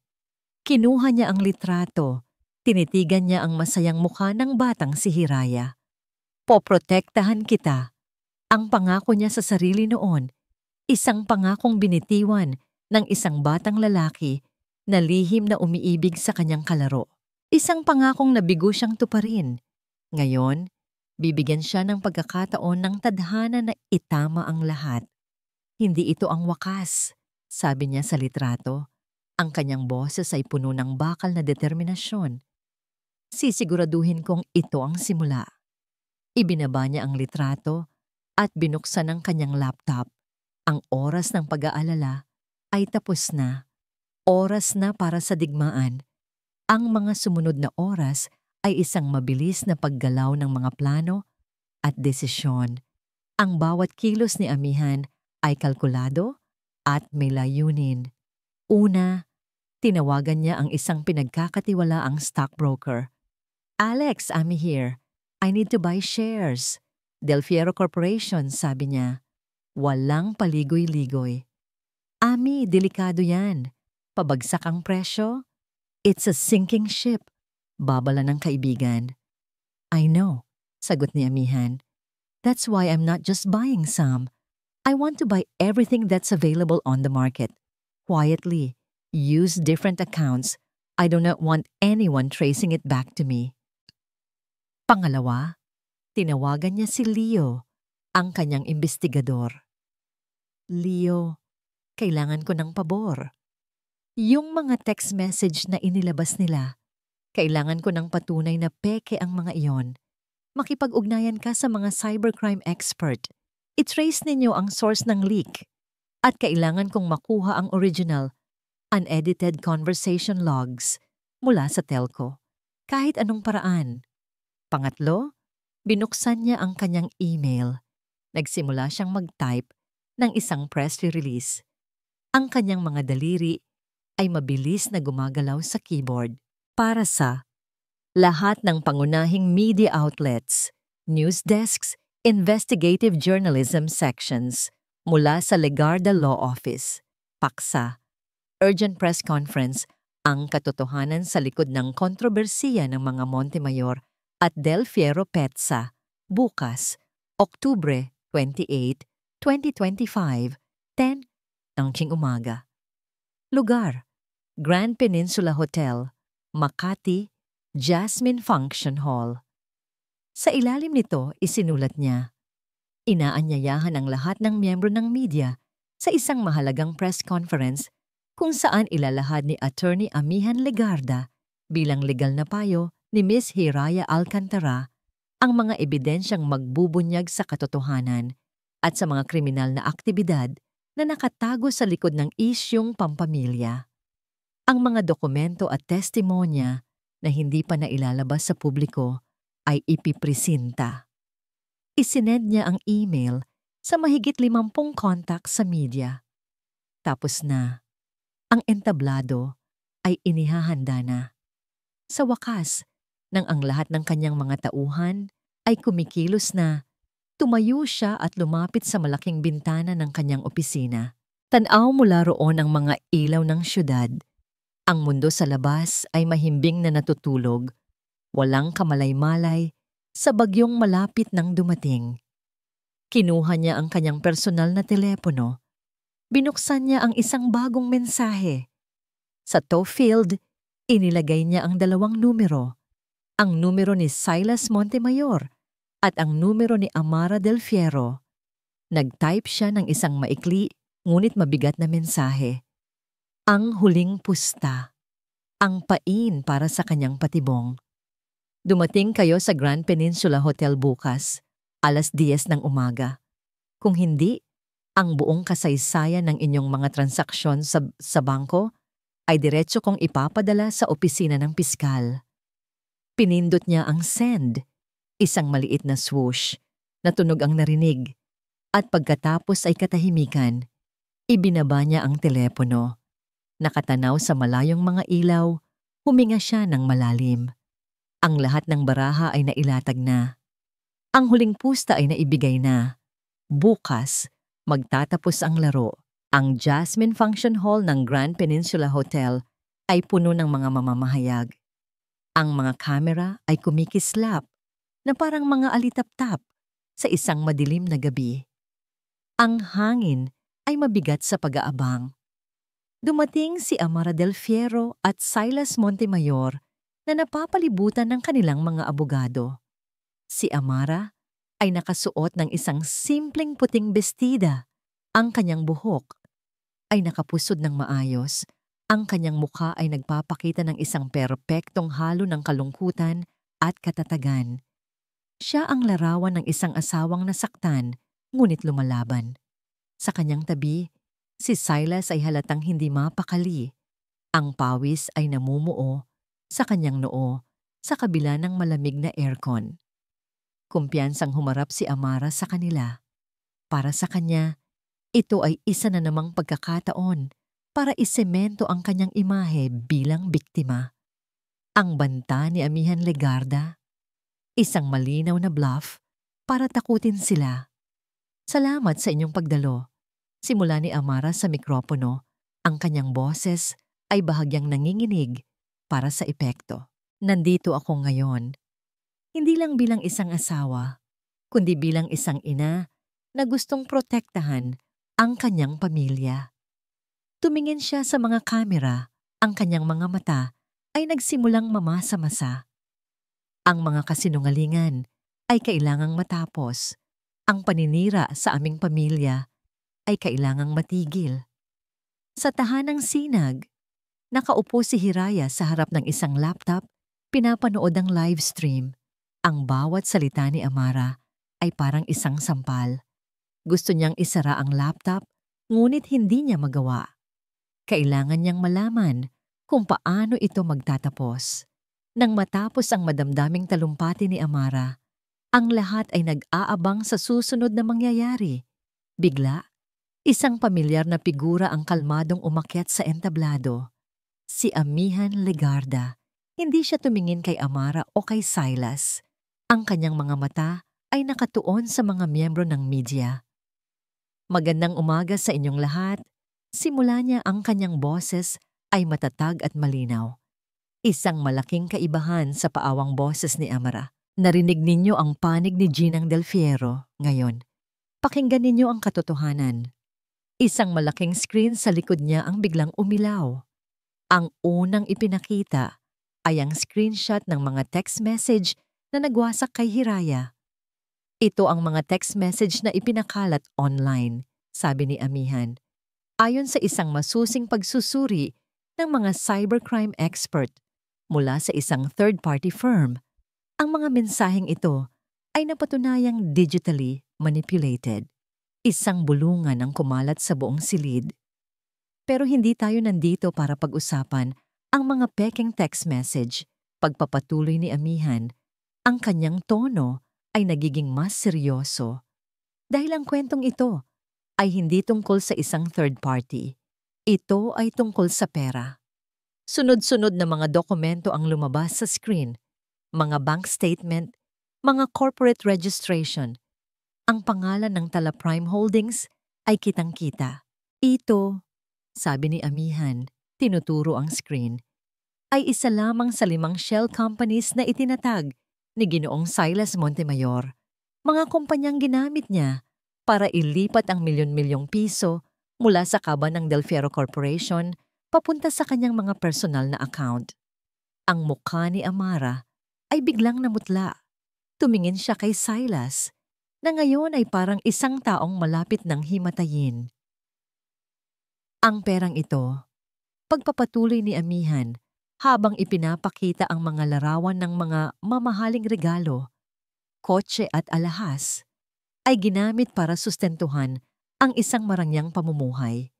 Kinuha niya ang litrato, tinitigan niya ang masayang mukha ng batang si Hiraya. "Poprotektahan kita." Ang pangako niya sa sarili noon, isang pangakong binitiwan ng isang batang lalaki na lihim na umiibig sa kanyang kalaro. Isang pangakong nabigo siyang tuparin. Ngayon, bibigyan siya ng pagkakataon ng tadhana na itama ang lahat. "Hindi ito ang wakas," sabi niya sa litrato. Ang kanyang boses ay puno ng bakal na determinasyon. "Sisiguraduhin kong ito ang simula." Ibinaba niya ang litrato at binuksan ang kanyang laptop. Ang oras ng pag-aalala ay tapos na. Oras na para sa digmaan. Ang mga sumunod na oras ay isang mabilis na paggalaw ng mga plano at desisyon. Ang bawat kilos ni Amihan ay kalkulado at may layunin. Una, tinawagan niya ang isang pinagkakatiwalaang stockbroker. "Alex, Ami here. I need to buy shares." "Del Fierro Corporation," sabi niya. Walang paligoy-ligoy. "Ami, delikado yan. Pabagsak ang presyo." "It's a sinking ship," babala ng kaibigan. "I know," sagot ni Amihan. "That's why I'm not just buying some. I want to buy everything that's available on the market. Quietly, use different accounts. I do not want anyone tracing it back to me." Pangalawa, tinawagan niya si Leo, ang kanyang imbestigador. "Leo, kailangan ko ng pabor. Yung mga text message na inilabas nila, kailangan ko ng patunay na peke ang mga iyon. Makipag-ugnayan ka sa mga cybercrime expert. I-trace ninyo ang source ng leak. At kailangan kong makuha ang original, unedited conversation logs mula sa telco. Kahit anong paraan." Pangatlo, binuksan niya ang kanyang email. Nagsimula siyang mag-type ng isang press release. Ang kanyang mga daliri ay mabilis na gumagalaw sa keyboard para sa lahat ng pangunahing media outlets, news desks, investigative journalism sections mula sa Legarda Law Office, paksa, urgent press conference, ang katotohanan sa likod ng kontrobersiya ng mga Montemayor at Del Fierro Petsa, bukas, Oktubre 28, 2025, 10 ng umaga. Lugar, Grand Peninsula Hotel, Makati, Jasmine Function Hall. Sa ilalim nito, isinulat niya, inaanyayahan ang lahat ng miyembro ng media sa isang mahalagang press conference kung saan ilalahad ni Attorney Amihan Legarda bilang legal na payo ni Miss Hiraya Alcantara ang mga ebidensyang magbubunyag sa katotohanan at sa mga kriminal na aktibidad na nakatago sa likod ng isyung pampamilya. Ang mga dokumento at testimonya na hindi pa nailalabas sa publiko ay ipipresinta. Isinend niya ang email sa mahigit 50 contacts sa media. Tapos na, ang entablado ay inihahanda na. Sa wakas, nang ang lahat ng kanyang mga tauhan ay kumikilos na, tumayo siya at lumapit sa malaking bintana ng kanyang opisina. Tanaw mula roon ang mga ilaw ng syudad. Ang mundo sa labas ay mahimbing na natutulog, walang kamalay-malay sa bagyong malapit nang dumating. Kinuha niya ang kanyang personal na telepono. Binuksan niya ang isang bagong mensahe. Sa tow field, inilagay niya ang 2 numero. Ang numero ni Silas Montemayor at ang numero ni Amara Del Fierro. Nag-type siya ng isang maikli ngunit mabigat na mensahe. Ang huling pusta. Ang pain para sa kanyang patibong. Dumating kayo sa Grand Peninsula Hotel bukas, 10:00 ng umaga. Kung hindi, ang buong kasaysayan ng inyong mga transaksyon sa bangko ay diretso kong ipapadala sa opisina ng piskal. Pinindot niya ang send. Isang maliit na swoosh, natunog ang narinig, at pagkatapos ay katahimikan, ibinaba niya ang telepono. Nakatanaw sa malayong mga ilaw, huminga siya ng malalim. Ang lahat ng baraha ay nailatag na. Ang huling pusta ay naibigay na. Bukas, magtatapos ang laro. Ang Jasmine Function Hall ng Grand Peninsula Hotel ay puno ng mga mamamahayag. Ang mga kamera ay kumikislap na parang mga alitap-tap sa isang madilim na gabi. Ang hangin ay mabigat sa pag-aabang. Dumating si Amara Del Fierro at Silas Montemayor na napapalibutan ng kanilang mga abogado. Si Amara ay nakasuot ng isang simpleng puting bestida. Ang kanyang buhok ay nakapusod ng maayos. Ang kanyang mukha ay nagpapakita ng isang perpektong halo ng kalungkutan at katatagan. Siya ang larawan ng isang asawang nasaktan, ngunit lumalaban. Sa kanyang tabi, si Silas ay halatang hindi mapakali. Ang pawis ay namumuo sa kanyang noo sa kabila ng malamig na aircon. Kumpiyansang humarap si Amara sa kanila. Para sa kanya, ito ay isa na namang pagkakataon para isemento ang kanyang imahe bilang biktima. Ang banta ni Amihan Legarda, isang malinaw na bluff para takutin sila. Salamat sa inyong pagdalo. Simula ni Amara sa mikropono, ang kanyang boses ay bahagyang nanginginig para sa epekto. Nandito ako ngayon, hindi lang bilang isang asawa, kundi bilang isang ina na gustong protektahan ang kanyang pamilya. Tumingin siya sa mga kamera, ang kanyang mga mata ay nagsimulang mamasa-masa. Ang mga kasinungalingan ay kailangang matapos. Ang paninira sa aming pamilya ay kailangang matigil. Sa tahanang sinag, nakaupo si Hiraya sa harap ng isang laptop, pinapanood ang live stream. Ang bawat salita ni Amara ay parang isang sampal. Gusto niyang isara ang laptop, ngunit hindi niya magawa. Kailangan niyang malaman kung paano ito magtatapos. Nang matapos ang madamdaming talumpati ni Amara, ang lahat ay nag-aabang sa susunod na mangyayari. Bigla, isang pamilyar na figura ang kalmadong umakyat sa entablado. Si Amihan Legarda. Hindi siya tumingin kay Amara o kay Silas. Ang kanyang mga mata ay nakatuon sa mga miyembro ng media. Magandang umaga sa inyong lahat. Simula niya ang kanyang boses ay matatag at malinaw. Isang malaking kaibahan sa paawang boses ni Amara. Narinig ninyo ang panig ni Ginang Del Fierro ngayon. Pakinggan ninyo ang katotohanan. Isang malaking screen sa likod niya ang biglang umilaw. Ang unang ipinakita ay ang screenshot ng mga text message na nagwasak kay Hiraya. Ito ang mga text message na ipinakalat online, sabi ni Amihan. Ayon sa isang masusing pagsusuri ng mga cybercrime expert mula sa isang third-party firm, ang mga mensaheng ito ay napatunayang digitally manipulated. Isang bulungan ang kumalat sa buong silid. Pero hindi tayo nandito para pag-usapan ang mga pekeng text message. Pagpapatuloy ni Amihan, ang kanyang tono ay nagiging mas seryoso. Dahil ang kwentong ito ay hindi tungkol sa isang third party. Ito ay tungkol sa pera. Sunod-sunod na mga dokumento ang lumabas sa screen, mga bank statement, mga corporate registration. Ang pangalan ng Talaprime Holdings ay kitang-kita. Ito, sabi ni Amihan, tinuturo ang screen, ay isa lamang sa 5 shell companies na itinatag ni Ginoong Silas Montemayor. Mga kumpanyang ginamit niya para ilipat ang milyon-milyong piso mula sa kaban ng Del Fierro Corporation papunta sa kanyang mga personal na account. Ang mukha ni Amara ay biglang namutla. Tumingin siya kay Silas, na ngayon ay parang isang taong malapit ng himatayin. Ang perang ito, pagpapatuloy ni Amihan habang ipinapakita ang mga larawan ng mga mamahaling regalo, kotse at alahas, ay ginamit para sustentuhan ang isang marangyang pamumuhay.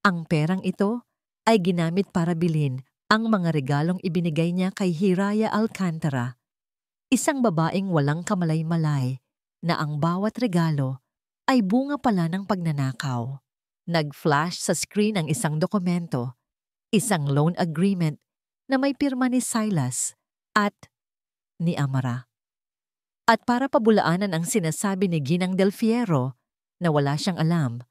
Ang perang ito ay ginamit para bilhin ang mga regalong ibinigay niya kay Hiraya Alcantara, isang babaeng walang kamalay-malay na ang bawat regalo ay bunga pala ng pagnanakaw. Nag-flash sa screen ang isang dokumento, isang loan agreement na may pirma ni Silas at ni Amara. At para pabulaanan ang sinasabi ni Ginang Del Fierro na wala siyang alam,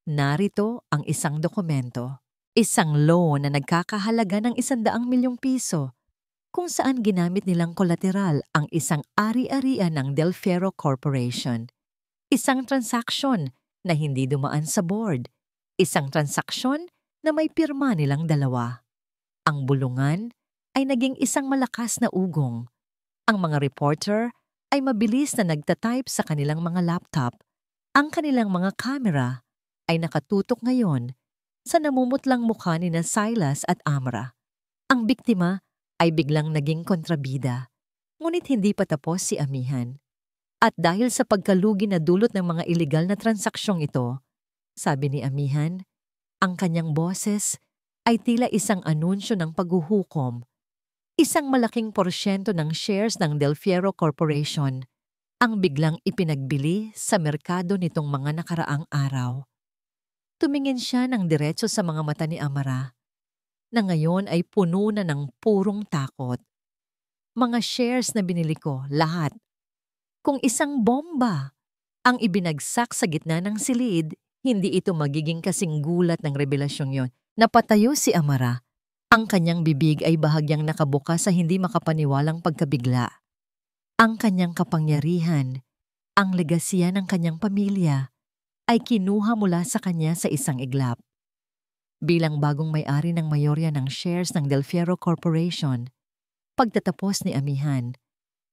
narito ang isang dokumento. Isang loan na nagkakahalaga ng 100 milyong piso kung saan ginamit nilang kolateral ang isang ari-arian ng Del Fierro Corporation. Isang transaksyon na hindi dumaan sa board. Isang transaksyon na may pirma nilang dalawa. Ang bulungan ay naging isang malakas na ugong. Ang mga reporter ay mabilis na nagtatype sa kanilang mga laptop. Ang kanilang mga kamera ay nakatutok ngayon sa namumutlang mukha ni na Silas at Amara. Ang biktima ay biglang naging kontrabida, ngunit hindi pa tapos si Amihan. At dahil sa pagkalugi na dulot ng mga iligal na transaksyon ito, sabi ni Amihan, ang kanyang boses ay tila isang anunsyo ng paghuhukom. Isang malaking porsyento ng shares ng Del Fierro Corporation ang biglang ipinagbili sa merkado nitong mga nakaraang araw. Tumingin siya ng diretso sa mga mata ni Amara, na ngayon ay puno na ng purong takot. Mga shares na binili ko, lahat. Kung isang bomba ang ibinagsak sa gitna ng silid, hindi ito magiging kasing gulat ng revelasyong yon. Napatayo si Amara. Ang kanyang bibig ay bahagyang nakabuka sa hindi makapaniwalang pagkabigla. Ang kanyang kapangyarihan, ang legasya ng kanyang pamilya, ay kinuha mula sa kanya sa isang iglap. Bilang bagong may-ari ng mayorya ng shares ng Del Fierro Corporation, pagtatapos ni Amihan,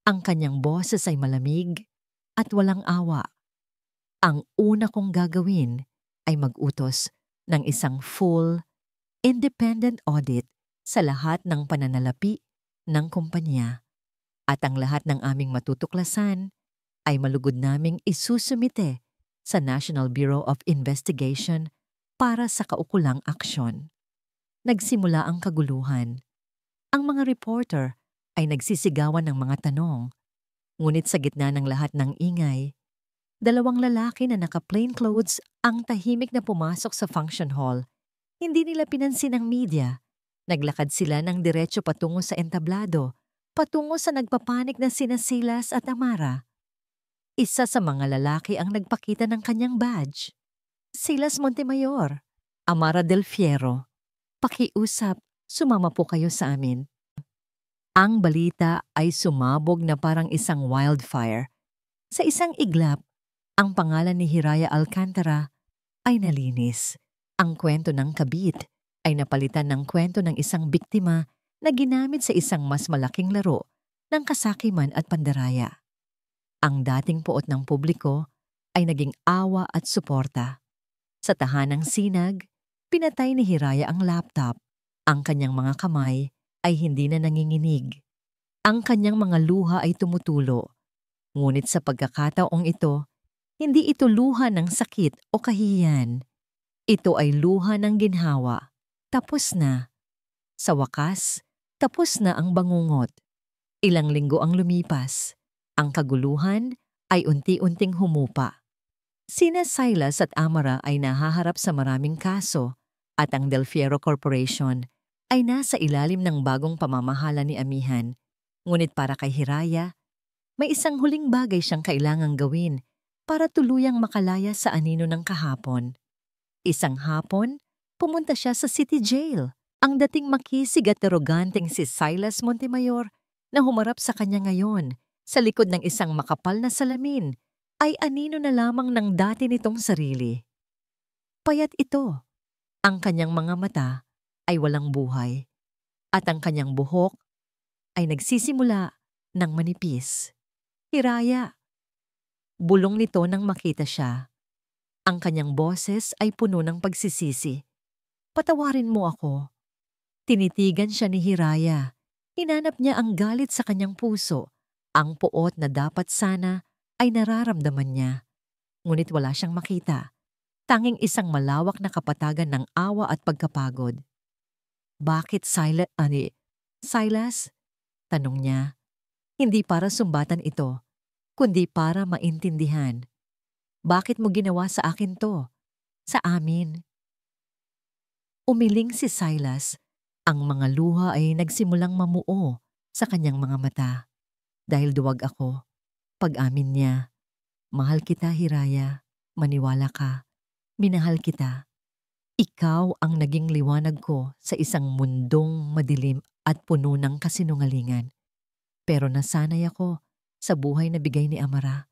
ang kanyang boses ay malamig at walang awa. Ang una kong gagawin ay mag-utos ng isang full, independent audit sa lahat ng pananalapi ng kumpanya. At ang lahat ng aming matutuklasan ay malugod naming isusumite sa National Bureau of Investigation para sa kaukulang aksyon. Nagsimula ang kaguluhan. Ang mga reporter ay nagsisigawan ng mga tanong. Ngunit sa gitna ng lahat ng ingay, 2 lalaki na naka-plain clothes ang tahimik na pumasok sa function hall. Hindi nila pinansin ang media. Naglakad sila ng diretso patungo sa entablado, patungo sa nagpapanik na sina Silas at Amara. Isa sa mga lalaki ang nagpakita ng kanyang badge. Silas Montemayor, Amara Del Fierro. Pakiusap, sumama po kayo sa amin. Ang balita ay sumabog na parang isang wildfire. Sa isang iglap, ang pangalan ni Hiraya Alcantara ay nalinis. Ang kwento ng kabit ay napalitan ng kwento ng isang biktima na ginamit sa isang mas malaking laro ng kasakiman at pandaraya. Ang dating puot ng publiko ay naging awa at suporta. Sa tahanang sinag, pinatay ni Hiraya ang laptop. Ang kanyang mga kamay ay hindi na nanginginig. Ang kanyang mga luha ay tumutulo. Ngunit sa pagkakataong ito, hindi ito luha ng sakit o kahihiyan. Ito ay luha ng ginhawa. Tapos na. Sa wakas, tapos na ang bangungot. Ilang linggo ang lumipas. Ang kaguluhan ay unti-unting humupa. Sina Silas at Amara ay nahaharap sa maraming kaso at ang Del Fierro Corporation ay nasa ilalim ng bagong pamamahala ni Amihan. Ngunit para kay Hiraya, may isang huling bagay siyang kailangang gawin para tuluyang makalaya sa anino ng kahapon. Isang hapon, pumunta siya sa city jail. Ang dating makisig at aroganteng si Silas Montemayor na humarap sa kanya ngayon sa likod ng isang makapal na salamin ay anino na lamang ng dati nitong sarili. Payat ito. Ang kanyang mga mata ay walang buhay at ang kanyang buhok ay nagsisimula ng manipis. Hiraya. Bulong nito nang makita siya. Ang kanyang boses ay puno ng pagsisisi. Patawarin mo ako. Tinitigan siya ni Hiraya. Hinanap niya ang galit sa kanyang puso, ang puot na dapat sana ay nararamdaman niya. Ngunit wala siyang makita. Tanging isang malawak na kapatagan ng awa at pagkapagod. Bakit Silas? Tanong niya. Hindi para sumbatan ito, kundi para maintindihan. Bakit mo ginawa sa akin to? Sa amin. Umiling si Silas. Ang mga luha ay nagsimulang mamuo sa kanyang mga mata. Dahil duwag ako, pag-amin niya. Mahal kita, Hiraya. Maniwala ka. Minahal kita. Ikaw ang naging liwanag ko sa isang mundong madilim at puno ng kasinungalingan. Pero nasanay ako sa buhay na bigay ni Amara.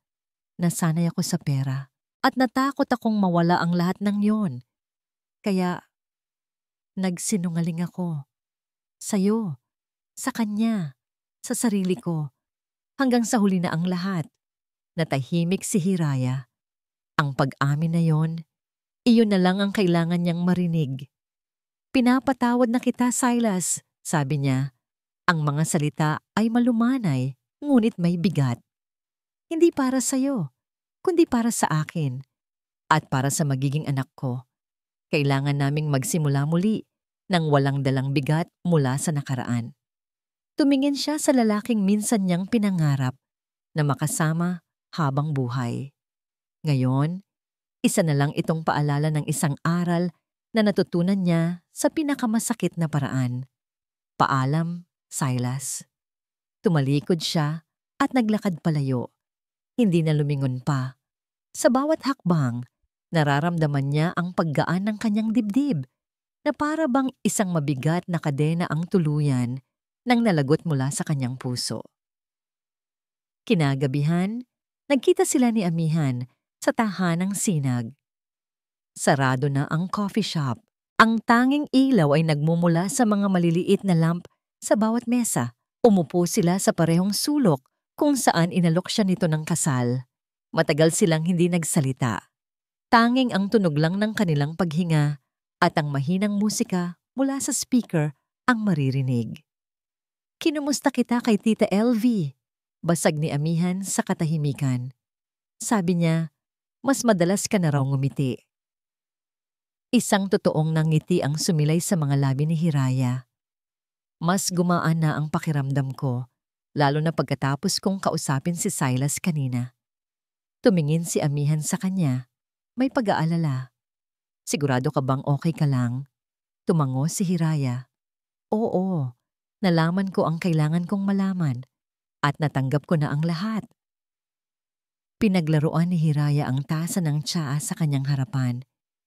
Nasanay ako sa pera. At natakot akong mawala ang lahat ng yon. Kaya nagsinungaling ako. Sa'yo, sa kanya, sa sarili ko, hanggang sa huli na ang lahat. Natahimik si Hiraya. Ang pag-amin na yon, iyon na lang ang kailangan niyang marinig. Pinapatawad na kita, Silas, sabi niya. Ang mga salita ay malumanay, ngunit may bigat. Hindi para sa'yo, kundi para sa akin. At para sa magiging anak ko. Kailangan naming magsimula muli nang walang dalang bigat mula sa nakaraan. Tumingin siya sa lalaking minsan niyang pinangarap na makasama habang buhay. Ngayon, isa na lang itong paalala ng isang aral na natutunan niya sa pinakamasakit na paraan. Paalam, Silas. Tumalikod siya at naglakad palayo. Hindi na lumingon pa. Sa bawat hakbang, nararamdaman niya ang paggaan ng kanyang dibdib na para bang isang mabigat na kadena ang tuluyan nang nalagot mula sa kanyang puso. Kinagabihan, nagkita sila ni Amihan sa tahanang sinag. Sarado na ang coffee shop. Ang tanging ilaw ay nagmumula sa mga maliliit na lamp sa bawat mesa. Umupo sila sa parehong sulok kung saan inalok siya nito ng kasal. Matagal silang hindi nagsalita. Tanging ang tunog lang ng kanilang paghinga at ang mahinang musika mula sa speaker ang maririnig. Kinumusta kita kay Tita LV? Basag ni Amihan sa katahimikan. Sabi niya, mas madalas ka na raw ngumiti. Isang totoong nangiti ang sumilay sa mga labi ni Hiraya. Mas gumaan na ang pakiramdam ko, lalo na pagkatapos kong kausapin si Silas kanina. Tumingin si Amihan sa kanya. May pag-aalala. Sigurado ka bang okay ka lang? Tumango si Hiraya. Oo, nalaman ko ang kailangan kong malaman at natanggap ko na ang lahat. Pinaglaruan ni Hiraya ang tasa ng tsaa sa kanyang harapan.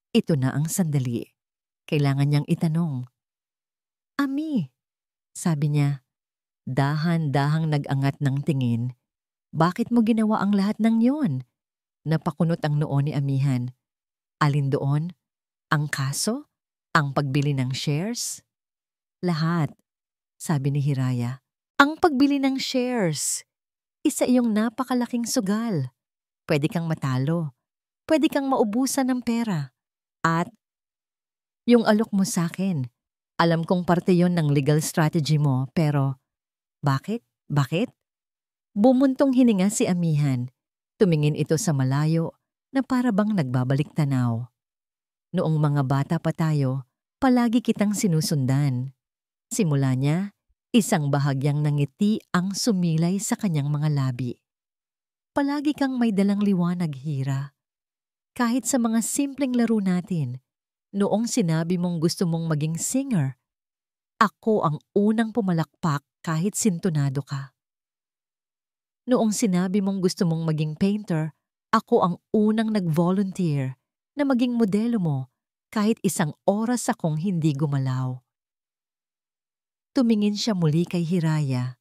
Ito na ang sandali. Kailangan niyang itanong. Ami, sabi niya, dahan-dahang nag-angat ng tingin. Bakit mo ginawa ang lahat ng yon? Napakunot ang noo ni Amihan. Alin doon? Ang kaso? Ang pagbili ng shares? Lahat, sabi ni Hiraya. Ang pagbili ng shares. Isa iyong napakalaking sugal. Pwede kang matalo. Pwede kang maubusan ng pera. At yung alok mo sa akin. Alam kong parte yon ng legal strategy mo, pero bakit? Bakit? Bumuntong hininga si amihan. Tumingin ito sa malayo na para bang nagbabalik tanaw. Noong mga bata pa tayo, palagi kitang sinusundan. Simula niya, isang bahagyang nangiti ang sumilay sa kanyang mga labi. Palagi kang may dalang liwanag, Hira. Kahit sa mga simpleng laro natin, noong sinabi mong gusto mong maging singer, ako ang unang pumalakpak kahit sintonado ka. Noong sinabi mong gusto mong maging painter, ako ang unang nag-volunteer na maging modelo mo kahit isang oras akong hindi gumalaw. Tumingin siya muli kay Hiraya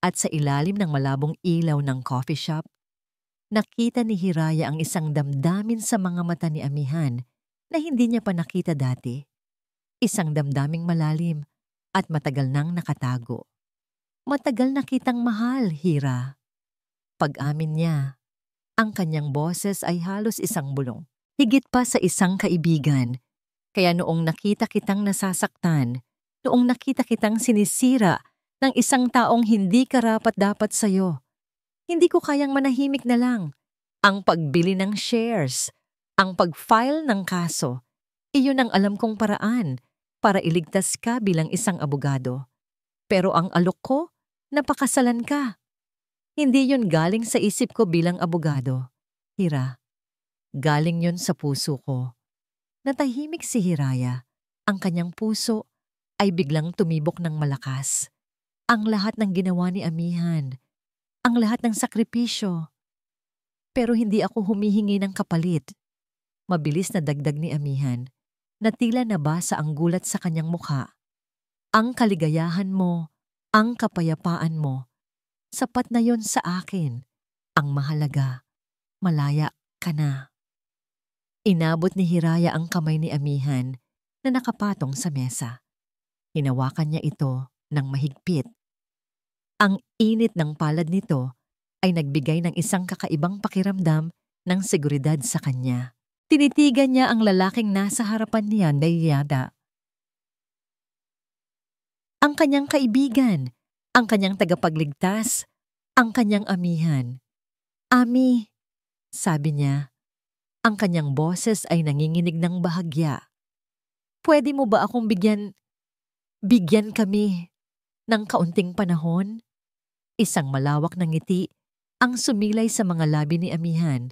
at sa ilalim ng malabong ilaw ng coffee shop, nakita ni Hiraya ang isang damdamin sa mga mata ni amihan na hindi niya pa nakita dati. Isang damdaming malalim at matagal nang nakatago. Matagal na kitang mahal, Hira. Pag-amin niya, ang kanyang boses ay halos isang bulong. Higit pa sa isang kaibigan. Kaya noong nakita kitang nasasaktan, noong nakita kitang sinisira ng isang taong hindi karapat-dapat sa'yo, hindi ko kayang manahimik na lang. Ang pagbili ng shares, ang pag-file ng kaso, iyon ang alam kong paraan para iligtas ka bilang isang abogado. Pero ang alok ko, napakasalan ka. Hindi yun galing sa isip ko bilang abogado, Hira. Galing yun sa puso ko. Natahimik si Hiraya. Ang kanyang puso ay biglang tumibok ng malakas. Ang lahat ng ginawa ni amihan, ang lahat ng sakripisyo. Pero hindi ako humihingi ng kapalit. Mabilis na dagdag ni amihan, na tila nabasa ang gulat sa kanyang mukha. Ang kaligayahan mo, ang kapayapaan mo, sapat na yon sa akin. Ang mahalaga, malaya ka na. Inabot ni Hiraya ang kamay ni amihan na nakapatong sa mesa. Hinawakan niya ito ng mahigpit. Ang init ng palad nito ay nagbigay ng isang kakaibang pakiramdam ng seguridad sa kanya. Tinitigan niya ang lalaking nasa harapan niya na yada. Ang kanyang kaibigan, ang kanyang tagapagligtas, ang kanyang amihan. Ami, sabi niya. Ang kanyang boses ay nanginginig ng bahagya. Pwede mo ba akong bigyan kami ng kaunting panahon? Isang malawak na ngiti ang sumilay sa mga labi ni amihan.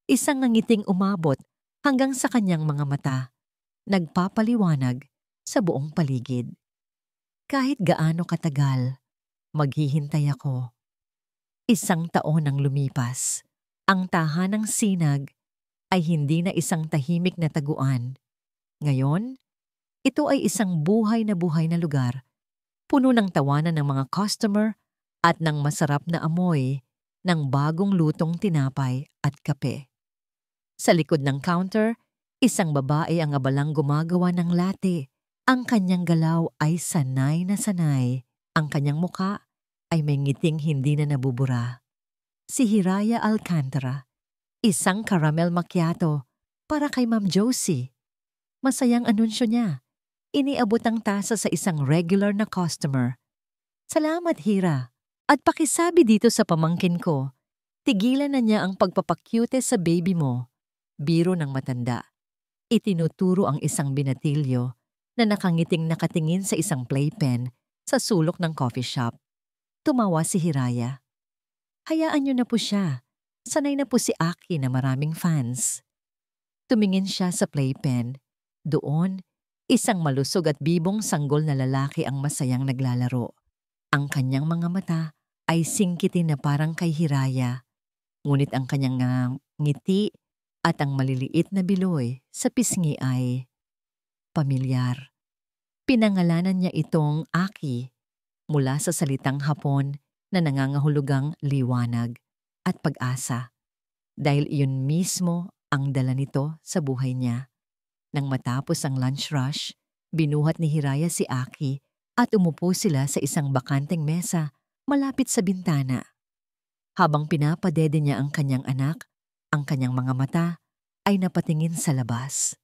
Isang ngiting umabot hanggang sa kanyang mga mata, nagpapaliwanag sa buong paligid. Kahit gaano katagal, maghihintay ako. 1 taon ang lumipas. Ang tahanang sinag ay hindi na isang tahimik na taguan. Ngayon, ito ay isang buhay na lugar, puno ng tawanan ng mga customer at ng masarap na amoy ng bagong lutong tinapay at kape. Sa likod ng counter, isang babae ang abalang gumagawa ng latte. Ang kanyang galaw ay sanay na sanay. Ang kanyang muka ay may ngiting hindi na nabubura. Si Hiraya Alcantara, isang caramel macchiato para kay Ma'am Josie. Masayang anunsyo niya. Iniabot ang tasa sa isang regular na customer. Salamat, Hira. At pakisabi dito sa pamangkin ko, tigilan na niya ang pagpapakyute sa baby mo. Biro ng matanda. Itinuturo ang isang binatilyo na nakangiting nakatingin sa isang playpen sa sulok ng coffee shop. Tumawa si Hiraya. Hayaan niyo na po siya. Sanay na po si Aki na maraming fans. Tumingin siya sa playpen. Doon, isang malusog at bibong sanggol na lalaki ang masayang naglalaro. Ang kanyang mga mata ay singkitin na parang kay Hiraya. Ngunit ang kanyang ngiti at ang maliliit na biloy sa pisngi ay pamilyar. Pinangalanan niya itong Aki mula sa salitang Hapon na nangangahulugang liwanag at pag-asa. Dahil iyon mismo ang dala nito sa buhay niya. Nang matapos ang lunch rush, binuhat ni Hiraya si Aki at umupo sila sa isang bakanteng mesa malapit sa bintana. Habang pinapadede niya ang kanyang anak, ang kanyang mga mata ay napatingin sa labas.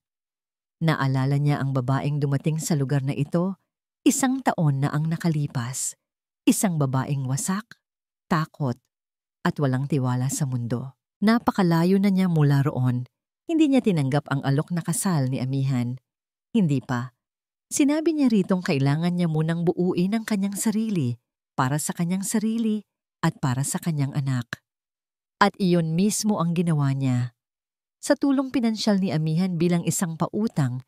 Naalala niya ang babaeng dumating sa lugar na ito, 1 taon na ang nakalipas. Isang babaeng wasak, takot at walang tiwala sa mundo. Napakalayo na niya mula roon. Hindi niya tinanggap ang alok na kasal ni Amihan. Hindi pa. Sinabi niya ritong kailangan niya munang buuin ang kanyang sarili para sa kanyang sarili at para sa kanyang anak. At iyon mismo ang ginawa niya. Sa tulong pinansyal ni Amihan bilang isang pautang,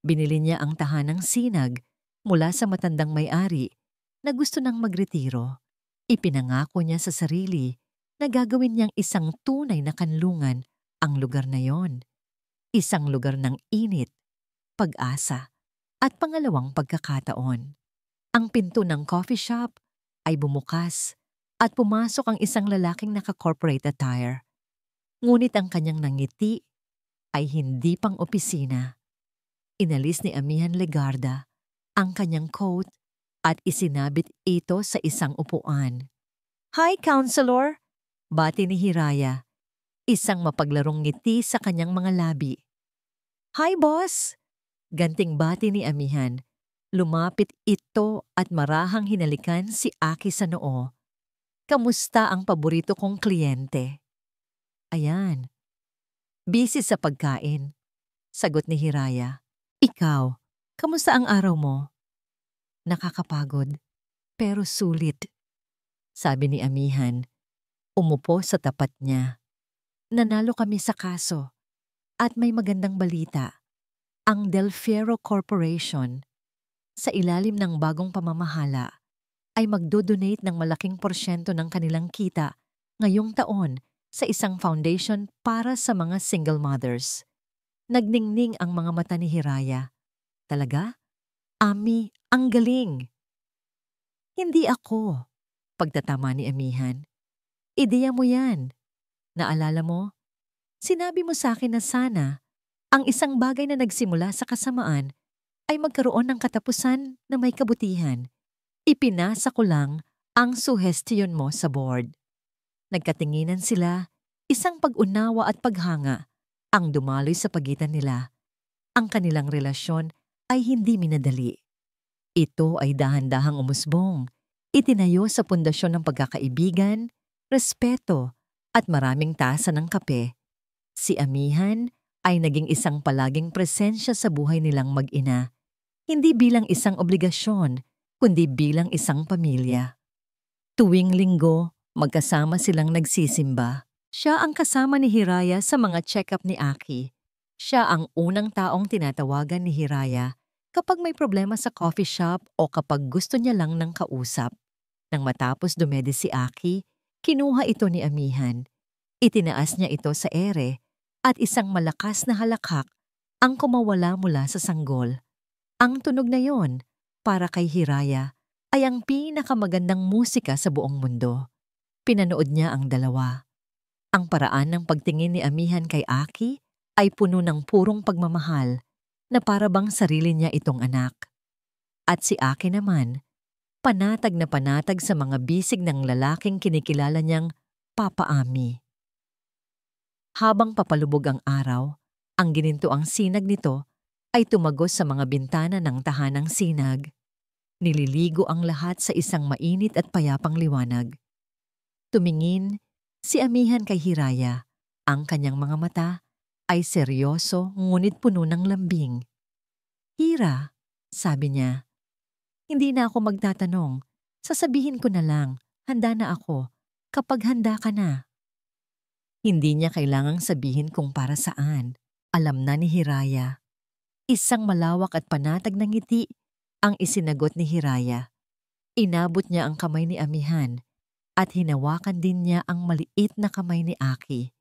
binili niya ang tahanang sinag mula sa matandang may-ari na gusto nang magretiro. Ipinangako niya sa sarili na gagawin niyang isang tunay na kanlungan ang lugar na yon. Isang lugar ng init, pag-asa, at pangalawang pagkakataon. Ang pinto ng coffee shop ay bumukas at pumasok ang isang lalaking naka-corporate attire. Ngunit ang kanyang nangiti ay hindi pang opisina. Inalis ni Amihan Legarda ang kanyang coat at isinabit ito sa isang upuan. "Hi, Counselor!" Bati ni Hiraya, isang mapaglarong ngiti sa kanyang mga labi. "Hi, Boss!" Ganting bati ni Amihan. Lumapit ito at marahang hinalikan si Aki sa noo. "Kamusta ang paborito kong kliyente?" "Ayan, busy sa pagkain," sagot ni Hiraya. "Ikaw, kamusta ang araw mo?" "Nakakapagod, pero sulit," sabi ni Amihan. Umupo sa tapat niya. "Nanalo kami sa kaso at may magandang balita. Ang Del Fierro Corporation, sa ilalim ng bagong pamamahala, ay magdodonate ng malaking porsyento ng kanilang kita ngayong taon sa isang foundation para sa mga single mothers." Nagningning ang mga mata ni Hiraya. "Talaga? Ami, ang galing!" "Hindi ako," pagtatama ni Amihan. "Ideya mo yan. Naalala mo? Sinabi mo sa akin na sana ang isang bagay na nagsimula sa kasamaan ay magkaroon ng katapusan na may kabutihan. Ipinasa ko lang ang suhestiyon mo sa board." Nagkatinginan sila, isang pag-unawa at paghanga ang dumaloy sa pagitan nila. Ang kanilang relasyon ay hindi minadali. Ito ay dahan-dahang umusbong. Itinayo sa pundasyon ng pagkakaibigan, respeto, at maraming tasa ng kape. Si Amihan ay naging isang palaging presensya sa buhay nilang mag-ina. Hindi bilang isang obligasyon, kundi bilang isang pamilya. Tuwing linggo, magkasama silang nagsisimba. Siya ang kasama ni Hiraya sa mga check-up ni Aki. Siya ang unang taong tinatawagan ni Hiraya kapag may problema sa coffee shop o kapag gusto niya lang ng kausap. Nang matapos dumedi si Aki, kinuha ito ni Amihan. Itinaas niya ito sa ere at isang malakas na halakhak ang kumawala mula sa sanggol. Ang tunog na yon, para kay Hiraya, ay ang pinakamagandang musika sa buong mundo. Pinanood niya ang dalawa. Ang paraan ng pagtingin ni Amihan kay Aki ay puno ng purong pagmamahal na para bang sarili niya itong anak. At si Aki naman, panatag na panatag sa mga bisig ng lalaking kinikilala niyang Papa Ami. Habang papalubog ang araw, ang ginintoang sinag nito ay tumagos sa mga bintana ng tahanang sinag. Nililigo ang lahat sa isang mainit at payapang liwanag. Tumingin si Amihan kay Hiraya. Ang kanyang mga mata ay seryoso ngunit puno ng lambing. "Hira," sabi niya, "hindi na ako magtatanong. Sasabihin ko na lang, handa na ako kapag handa ka na." Hindi niya kailangang sabihin kung para saan. Alam na ni Hiraya. Isang malawak at panatag na ngiti ang isinagot ni Hiraya. Inabot niya ang kamay ni Amihan at hinawakan din niya ang maliit na kamay ni Aki.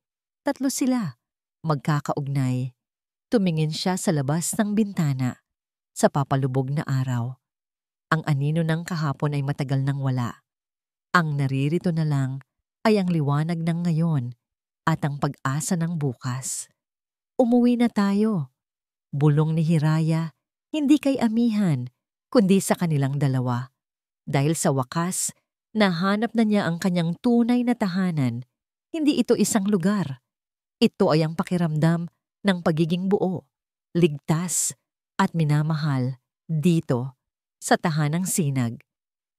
Tatlo sila, magkakaugnay. Tumingin siya sa labas ng bintana, sa papalubog na araw. Ang anino ng kahapon ay matagal nang wala. Ang naririto na lang ay ang liwanag ng ngayon at ang pag-asa ng bukas. "Umuwi na tayo," bulong ni Hiraya, hindi kay Amihan, kundi sa kanilang dalawa. Dahil sa wakas, nahanap na niya ang kanyang tunay na tahanan. Hindi ito isang lugar. Ito ay ang pakiramdam ng pagiging buo, ligtas, at minamahal dito sa tahanang sinag.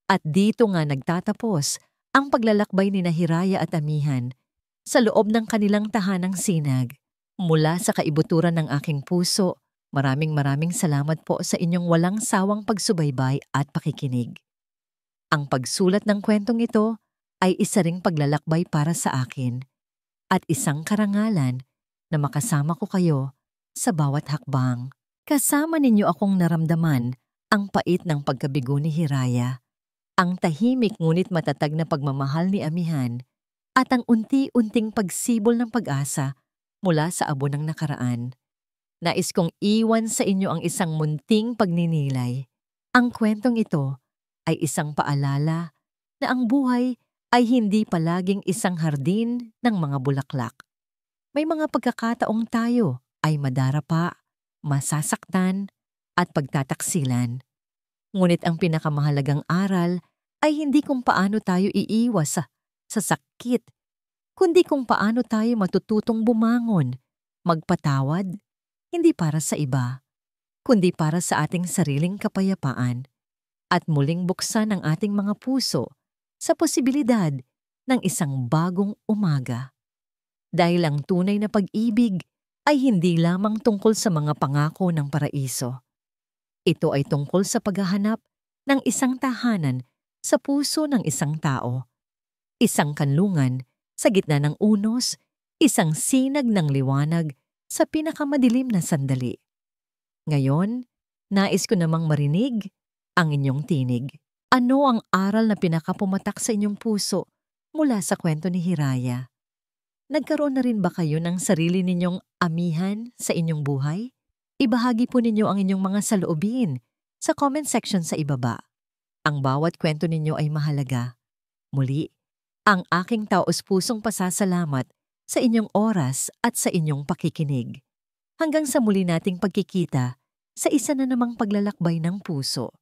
At dito nga nagtatapos ang paglalakbay ni Hiraya at Amihan sa loob ng kanilang tahanang sinag. Mula sa kaibuturan ng aking puso, maraming salamat po sa inyong walang sawang pagsubaybay at pakikinig. Ang pagsulat ng kwentong ito ay isa ring paglalakbay para sa akin at isang karangalan na makasama ko kayo sa bawat hakbang. Kasama ninyo akong naramdaman ang pait ng pagkabigo ni Hiraya, ang tahimik ngunit matatag na pagmamahal ni Amihan, at ang unti-unting pagsibol ng pag-asa mula sa abo ng nakaraan. Nais kong iwan sa inyo ang isang munting pagninilay. Ang kwentong ito ay isang paalala na ang buhay ay hindi palaging isang hardin ng mga bulaklak. May mga pagkakataong tayo ay madarapa, masasaktan, at pagtataksilan. Ngunit ang pinakamahalagang aral ay hindi kung paano tayo iiwas sa sakit, kundi kung paano tayo matututong bumangon, magpatawad, hindi para sa iba, kundi para sa ating sariling kapayapaan, at muling buksan ang ating mga puso sa posibilidad ng isang bagong umaga. Dahil ang tunay na pag-ibig ay hindi lamang tungkol sa mga pangako ng paraiso. Ito ay tungkol sa paghahanap ng isang tahanan sa puso ng isang tao, isang kanlungan sa gitna ng unos, isang sinag ng liwanag sa pinakamadilim na sandali. Ngayon, nais ko namang marinig ang inyong tinig. Ano ang aral na pinakapumatak sa inyong puso mula sa kwento ni Hiraya? Nagkaroon na rin ba kayo ng sarili ninyong amihan sa inyong buhay? Ibahagi po ninyo ang inyong mga saloobin sa comment section sa ibaba. Ang bawat kwento ninyo ay mahalaga. Muli, ang aking taos-pusong pasasalamat sa inyong oras at sa inyong pakikinig. Hanggang sa muli nating pagkikita sa isa na namang paglalakbay ng puso.